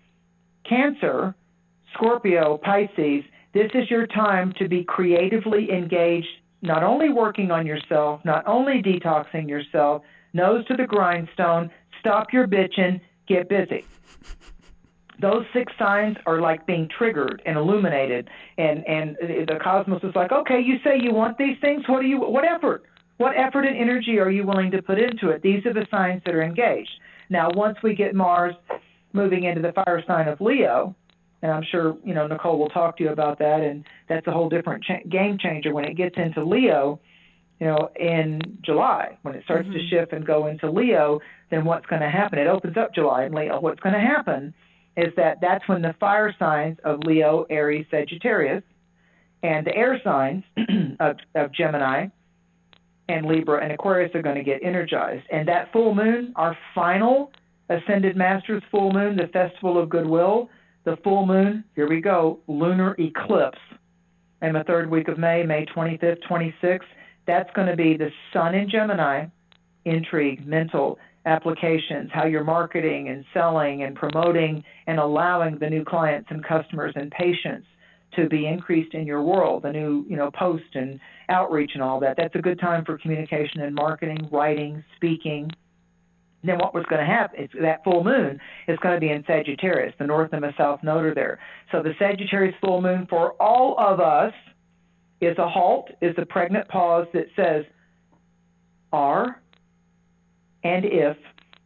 [SPEAKER 2] Cancer, Scorpio, Pisces, this is your time to be creatively engaged, not only working on yourself, not only detoxing yourself, nose to the grindstone, stop your bitching, get busy. Those 6 signs are like being triggered and illuminated, and the cosmos is like, okay, you say you want these things, what effort and energy are you willing to put into it? These are the signs that are engaged. Now, once we get Mars moving into the fire sign of Leo, and I'm sure, Nicole will talk to you about that, and that's a whole different game changer when it gets into Leo, in July. When it starts to shift and go into Leo, then what's going to happen? It opens up July in Leo. What's going to happen is that's when the fire signs of Leo, Aries, Sagittarius, and the air signs of Gemini and Libra and Aquarius are going to get energized. And that full moon, our final Ascended Masters full moon, the Festival of Goodwill, the full moon, here we go, lunar eclipse. And the third week of May 25th, 26th, that's going to be the sun in Gemini, intrigue, mental applications, how you're marketing and selling and promoting and allowing the new clients and customers and patients to be increased in your world, the new, post and outreach and all that. That's a good time for communication and marketing, writing, speaking. Then what was going to happen is that full moon is going to be in Sagittarius. The north and the south node are there. So the Sagittarius full moon for all of us is a halt, is a pregnant pause that says, are and if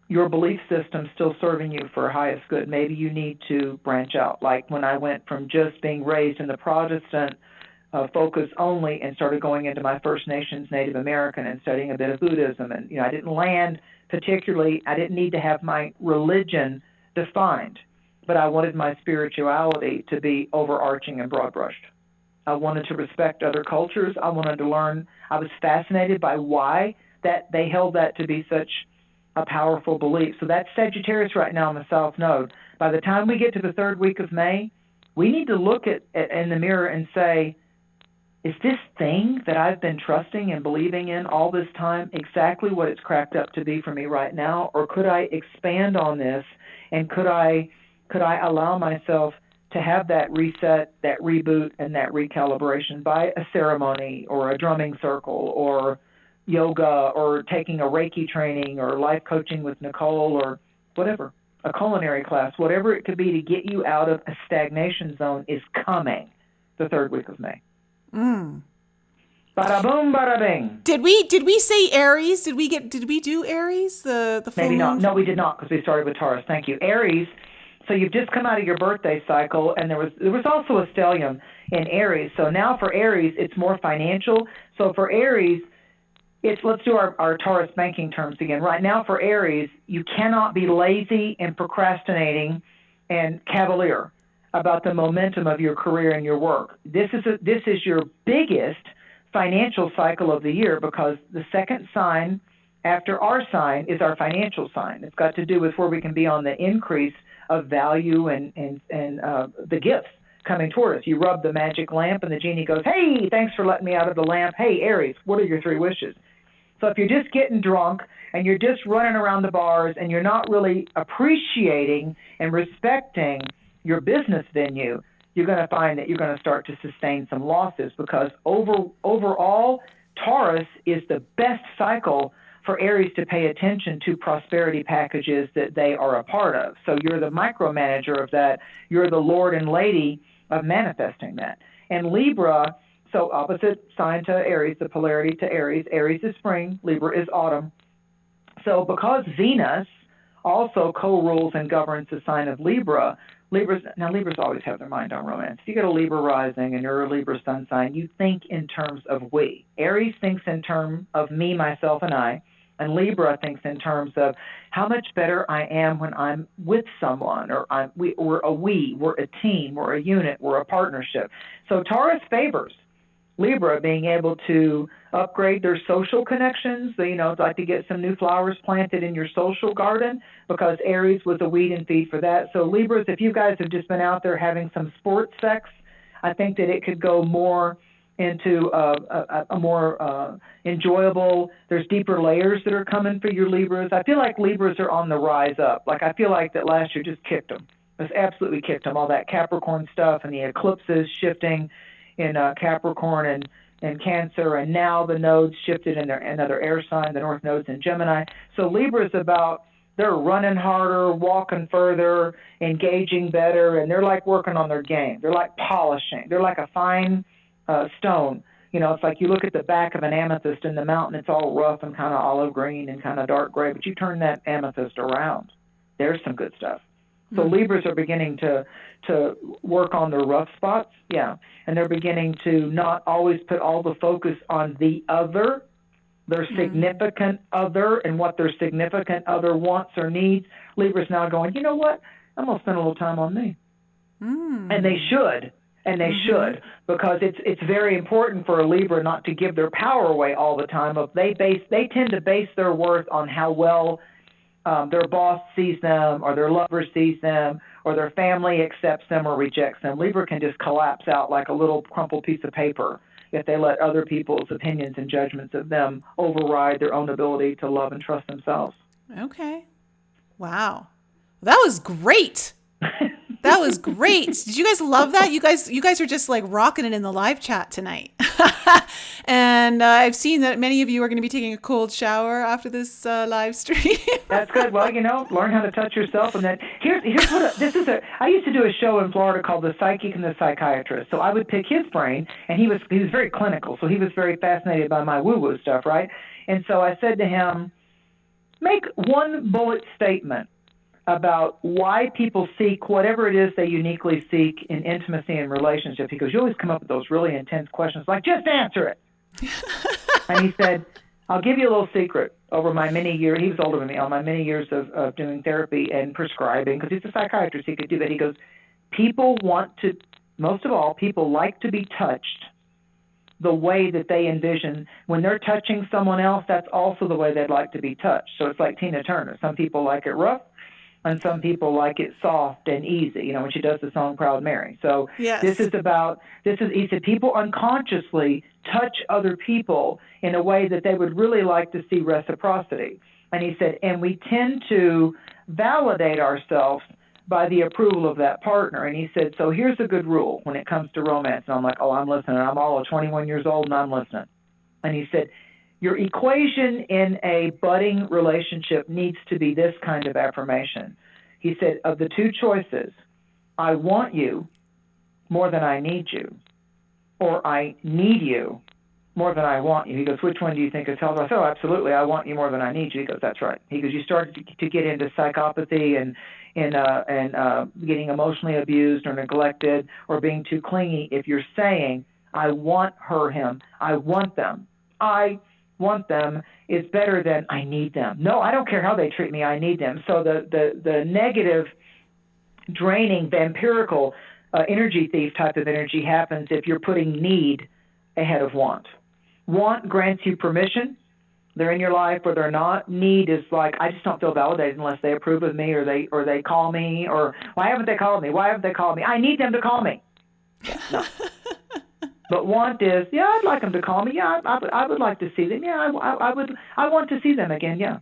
[SPEAKER 2] your belief system's still serving you for highest good, maybe you need to branch out. Like when I went from just being raised in the Protestant focus only and started going into my First Nations, Native American, and studying a bit of Buddhism. And, I didn't land particularly, I didn't need to have my religion defined, but I wanted my spirituality to be overarching and broad-brushed. I wanted to respect other cultures. I wanted to learn. I was fascinated by why that they held that to be such a powerful belief. So that's Sagittarius right now in the South Node. By the time we get to the third week of May, we need to look at in the mirror and say, is this thing that I've been trusting and believing in all this time exactly what it's cracked up to be for me right now? Or could I expand on this, and could I allow myself to have that reset, that reboot, and that recalibration by a ceremony or a drumming circle or yoga or taking a Reiki training or life coaching with Nicole or whatever, a culinary class, whatever it could be to get you out of a stagnation zone is coming the third week of May. Bada boom, bada bing.
[SPEAKER 1] Did we say Aries? Did we do Aries? The full
[SPEAKER 2] Maybe not.
[SPEAKER 1] moon?
[SPEAKER 2] No, we did not, because we started with Taurus. Thank you. Aries. So you've just come out of your birthday cycle, and there was also a stellium in Aries. So now for Aries, it's more financial. So for Aries, let's do our Taurus banking terms again. Right now for Aries, you cannot be lazy and procrastinating and cavalier about the momentum of your career and your work. This is your biggest financial cycle of the year, because the second sign after our sign is our financial sign. It's got to do with where we can be on the increase of value and the gifts coming toward us. You rub the magic lamp and the genie goes, hey, thanks for letting me out of the lamp. Hey, Aries, what are your 3 wishes? So if you're just getting drunk and you're just running around the bars and you're not really appreciating and respecting your business venue, you're going to find that you're going to start to sustain some losses, because overall, Taurus is the best cycle for Aries to pay attention to prosperity packages that they are a part of. So you're the micromanager of that. You're the lord and lady of manifesting that. And Libra, so opposite sign to Aries, the polarity to Aries. Aries is spring, Libra is autumn. So because Venus also co-rules and governs the sign of Libra, Libras always have their mind on romance. If you get a Libra rising and you're a Libra sun sign, you think in terms of we. Aries thinks in terms of me, myself, and I. And Libra thinks in terms of how much better I am when I'm with someone, or we're a team, we're a unit, we're a partnership. So Taurus favors Libra being able to upgrade their social connections. It's like to get some new flowers planted in your social garden, because Aries was a weed and feed for that. So Libras, if you guys have just been out there having some sports sex, I think that it could go more into a more enjoyable, there's deeper layers that are coming for your Libras. I feel like Libras are on the rise up. Like, I feel like that last year just kicked them. Just absolutely kicked them. All that Capricorn stuff and the eclipses shifting in Capricorn and Cancer, and now the nodes shifted in another air sign, the North Node's in Gemini. So Libra is about, they're running harder, walking further, engaging better, and they're like working on their game. They're like polishing. They're like a fine stone. It's like you look at the back of an amethyst in the mountain, it's all rough and kind of olive green and kind of dark gray, but you turn that amethyst around, there's some good stuff. So Libras are beginning to work on their rough spots, and they're beginning to not always put all the focus on the other, their significant other, and what their significant other wants or needs. Libras now going, you know what, I'm going to spend a little time on me. And they should. And they should, because it's very important for a Libra not to give their power away all the time. They tend to base their worth on how well their boss sees them, or their lover sees them, or their family accepts them or rejects them. Libra can just collapse out like a little crumpled piece of paper if they let other people's opinions and judgments of them override their own ability to love and trust themselves.
[SPEAKER 1] Okay. Wow. That was great. That was great. Did you guys love that? You guys are just like rocking it in the live chat tonight. And I've seen that many of you are going to be taking a cold shower after this live stream.
[SPEAKER 2] That's good. Well, learn how to touch yourself. And then here's what I used to do a show in Florida called The Psychic and the Psychiatrist. So I would pick his brain, and he was very clinical. So he was very fascinated by my woo-woo stuff, right? And so I said to him, make one bullet statement about why people seek whatever it is they uniquely seek in intimacy and relationship. He goes, you always come up with those really intense questions, like, just answer it. And he said, I'll give you a little secret. Over my many years, he was older than me, on my many years of doing therapy and prescribing, because he's a psychiatrist, he could do that. He goes, most of all, people like to be touched the way that they envision. When they're touching someone else, that's also the way they'd like to be touched. So it's like Tina Turner. Some people like it rough, and some people like it soft and easy, when she does the song Proud Mary. So
[SPEAKER 1] yes.
[SPEAKER 2] He said, people unconsciously touch other people in a way that they would really like to see reciprocity. And he said, and we tend to validate ourselves by the approval of that partner. And he said, so here's a good rule when it comes to romance. And I'm like, oh, I'm listening. I'm all of 21 years old and I'm listening. And he said, your equation in a budding relationship needs to be this kind of affirmation. He said, of the two choices, I want you more than I need you, or I need you more than I want you. He goes, which one do you think is healthy? I said, oh, absolutely, I want you more than I need you. He goes, that's right. He goes, you start to get into psychopathy and getting emotionally abused or neglected or being too clingy if you're saying, I want her, him, I want them. I want them is better than I need them. No, I don't care how they treat me, I need them. So the negative, draining, vampirical energy thief type of energy happens if you're putting need ahead of want. Want grants you permission. They're in your life or they're not. Need is like, I just don't feel validated unless they approve of me or they call me, or why haven't they called me? Why haven't they called me? I need them to call me. Yeah, no. But want is, yeah, I'd like them to call me. Yeah, I would like to see them. Yeah, I want to see them again. Yeah.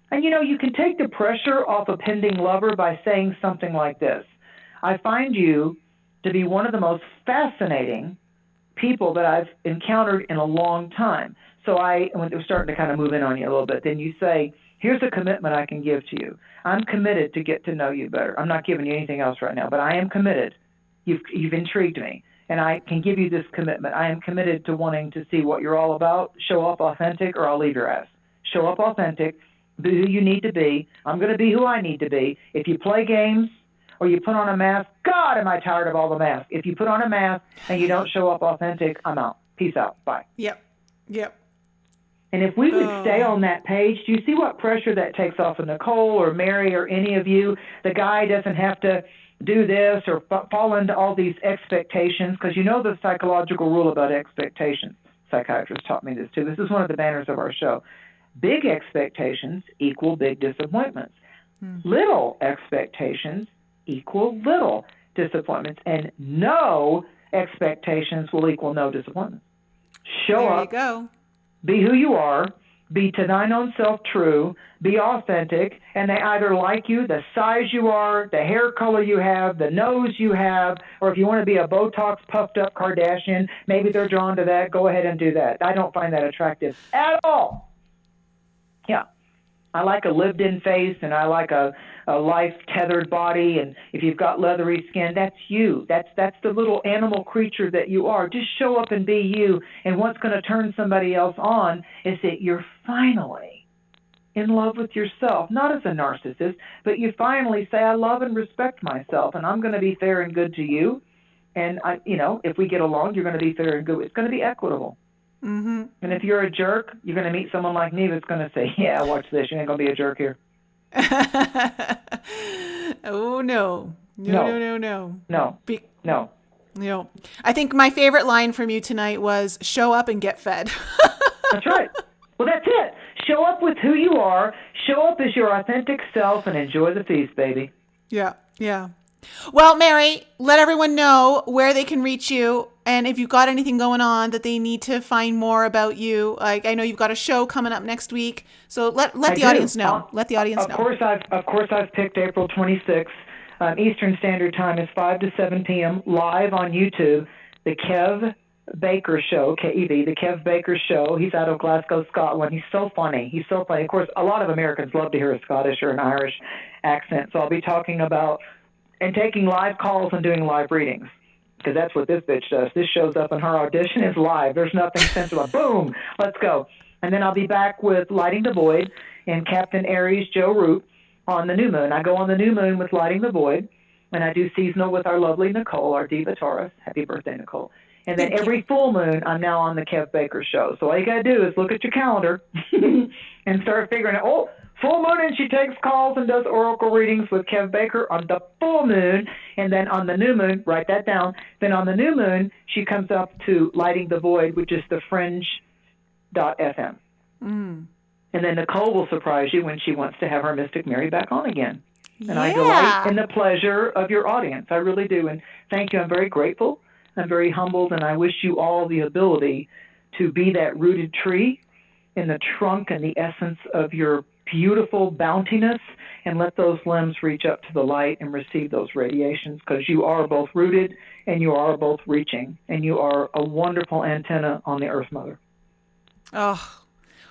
[SPEAKER 2] And you can take the pressure off a pending lover by saying something like this. I find you to be one of the most fascinating people that I've encountered in a long time. So when it was starting to kind of move in on you a little bit, then you say, here's a commitment I can give to you. I'm committed to get to know you better. I'm not giving you anything else right now, but I am committed. You've intrigued me, and I can give you this commitment. I am committed to wanting to see what you're all about. Show up authentic, or I'll leave your ass. Show up authentic. Be who you need to be. I'm going to be who I need to be. If you play games or you put on a mask, God, am I tired of all the masks. If you put on a mask and you don't show up authentic, I'm out. Peace out. Bye.
[SPEAKER 1] Yep.
[SPEAKER 2] And if we would stay on that page, do you see what pressure that takes off of Nicole or Mary or any of you? The guy doesn't have to do this or fall into all these expectations, because you know the psychological rule about expectations. Psychiatrists taught me this too. This is one of the banners of our show. Big expectations equal big disappointments. Little expectations equal little disappointments. And no expectations will equal no disappointments. Show up.
[SPEAKER 1] There you go.
[SPEAKER 2] Be who you are. Be to thine own self true. Be authentic. And they either like you, the size you are, the hair color you have, the nose you have, or if you want to be a Botox puffed up Kardashian, maybe they're drawn to that. Go ahead and do that. I don't find that attractive at all. Yeah. I like a lived-in face, and I like a life-tethered body, and if you've got leathery skin, that's you. That's the little animal creature that you are. Just show up and be you, and what's going to turn somebody else on is that you're finally in love with yourself, not as a narcissist, but you finally say, I love and respect myself, and I'm going to be fair and good to you, and if we get along, you're going to be fair and good. It's going to be equitable.
[SPEAKER 1] Mm-hmm.
[SPEAKER 2] And if you're a jerk, you're going to meet someone like me that's going to say, yeah, watch this. You ain't going to be a jerk here.
[SPEAKER 1] Oh, no. No.
[SPEAKER 2] No.
[SPEAKER 1] I think my favorite line from you tonight was, show up and get fed.
[SPEAKER 2] That's right. Well, that's it. Show up with who you are. Show up as your authentic self and enjoy the feast, baby.
[SPEAKER 1] Yeah. Well, Mary, let everyone know where they can reach you, and if you've got anything going on that they need to find more about you. Like, I know you've got a show coming up next week, so let the audience know. Let the audience know.
[SPEAKER 2] Of course, I've picked April 26th. Eastern Standard Time is 5 to 7 p.m. live on YouTube. The Kev Baker Show, KEV, the Kev Baker Show. He's out of Glasgow, Scotland. He's so funny. Of course, a lot of Americans love to hear a Scottish or an Irish accent, so I'll be talking about and taking live calls and doing live readings, because that's what this bitch does. This shows up and her audition is live. There's nothing sensible. Boom, let's go. And then I'll be back with Lighting the Void and Captain Aries Joe Root on the new moon. I go on the new moon with Lighting the Void, and I do seasonal with our lovely Nicole, our diva Taurus. Happy birthday, Nicole. And then every full moon, I'm now on the Kev Baker Show. So all you got to do is look at your calendar and start figuring out, full moon, and she takes calls and does oracle readings with Kev Baker on the full moon. And then on the new moon, write that down. Then on the new moon, she comes up to Lighting the Void, which is the fringe.fm. And then Nicole will surprise you when she wants to have her Mystic Mary back on again. And I delight in the pleasure of your audience. I really do. And thank you. I'm very grateful. I'm very humbled. And I wish you all the ability to be that rooted tree in the trunk and the essence of your beautiful bountiness, and let those limbs reach up to the light and receive those radiations, because you are both rooted and you are both reaching, and you are a wonderful antenna on the Earth Mother.
[SPEAKER 1] Oh,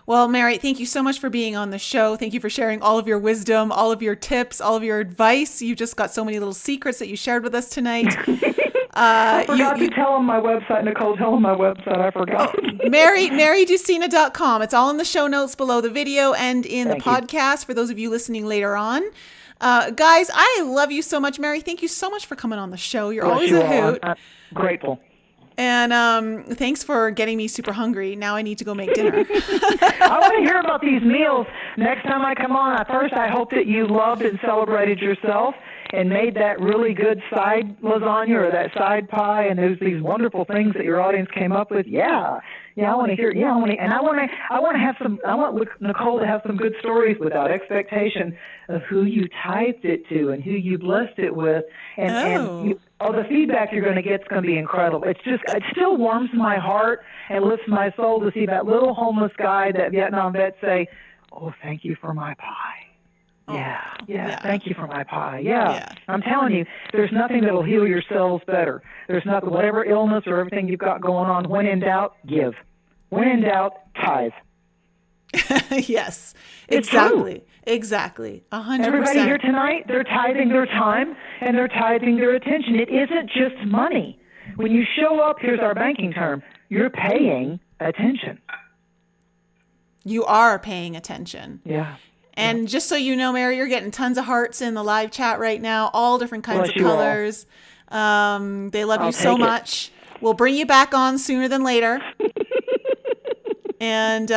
[SPEAKER 1] well, Mary, thank you so much for being on the show. Thank you for sharing all of your wisdom, all of your tips, all of your advice. You just got so many little secrets that you shared with us tonight.
[SPEAKER 2] I forgot to tell them my website, Nicole. Tell them my website. I forgot.
[SPEAKER 1] MaryDusina.com. It's all in the show notes below the video and in the podcast for those of you listening later on. Guys, I love you so much, Mary. Thank you so much for coming on the show. You're always a hoot.
[SPEAKER 2] I'm grateful.
[SPEAKER 1] And thanks for getting me super hungry. Now I need to go make dinner.
[SPEAKER 2] I want to hear about these meals next time I come on. First, I hope that you loved and celebrated yourself and made that really good side lasagna or that side pie, and there's these wonderful things that your audience came up with. I want to hear. I want Nicole to have some good stories without expectation of who you typed it to and who you blessed it with, and the feedback you're going to get is going to be incredible. It still warms my heart and lifts my soul to see that little homeless guy, that Vietnam vet, say, "Oh, thank you for my pie." Yeah. Thank you for my pie. Yeah.
[SPEAKER 1] Yeah.
[SPEAKER 2] I'm telling you, there's nothing that'll heal your cells better. There's not whatever illness or everything you've got going on. When in doubt, give. When in doubt, tithe.
[SPEAKER 1] Yes,
[SPEAKER 2] It's
[SPEAKER 1] exactly. Exactly. 100%.
[SPEAKER 2] Everybody here tonight, they're tithing their time and they're tithing their attention. It isn't just money. When you show up, here's our banking term, you're paying attention.
[SPEAKER 1] You are paying attention.
[SPEAKER 2] Yeah.
[SPEAKER 1] And just so you know, Mary, you're getting tons of hearts in the live chat right now, all different kinds of colors. They love you so much. We'll bring you back on sooner than later. And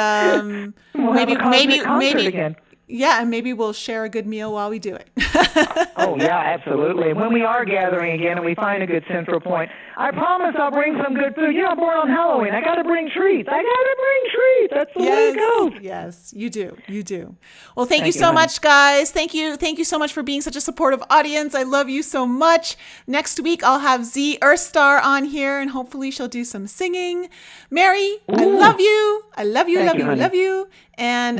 [SPEAKER 2] we'll maybe again.
[SPEAKER 1] Yeah, and maybe we'll share a good meal while we do it.
[SPEAKER 2] Oh, yeah, absolutely. And when we are gathering again and we find a good central point, I promise I'll bring some good food. You know, I'm born on Halloween. I got to bring treats. That's the way it goes.
[SPEAKER 1] Yes, you do. You do. Well, thank you so much, guys. Thank you so much for being such a supportive audience. I love you so much. Next week, I'll have Z Earthstar on here, and hopefully she'll do some singing. Mary, I love you. I love you, love you. And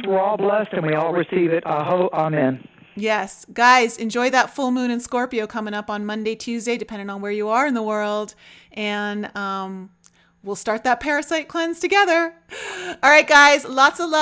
[SPEAKER 2] we're all blessed, and we all receive it. Amen.
[SPEAKER 1] Yes. Guys, enjoy that full moon in Scorpio coming up on Monday, Tuesday, depending on where you are in the world. And we'll start that Parasite Cleanse together. All right, guys, lots of love.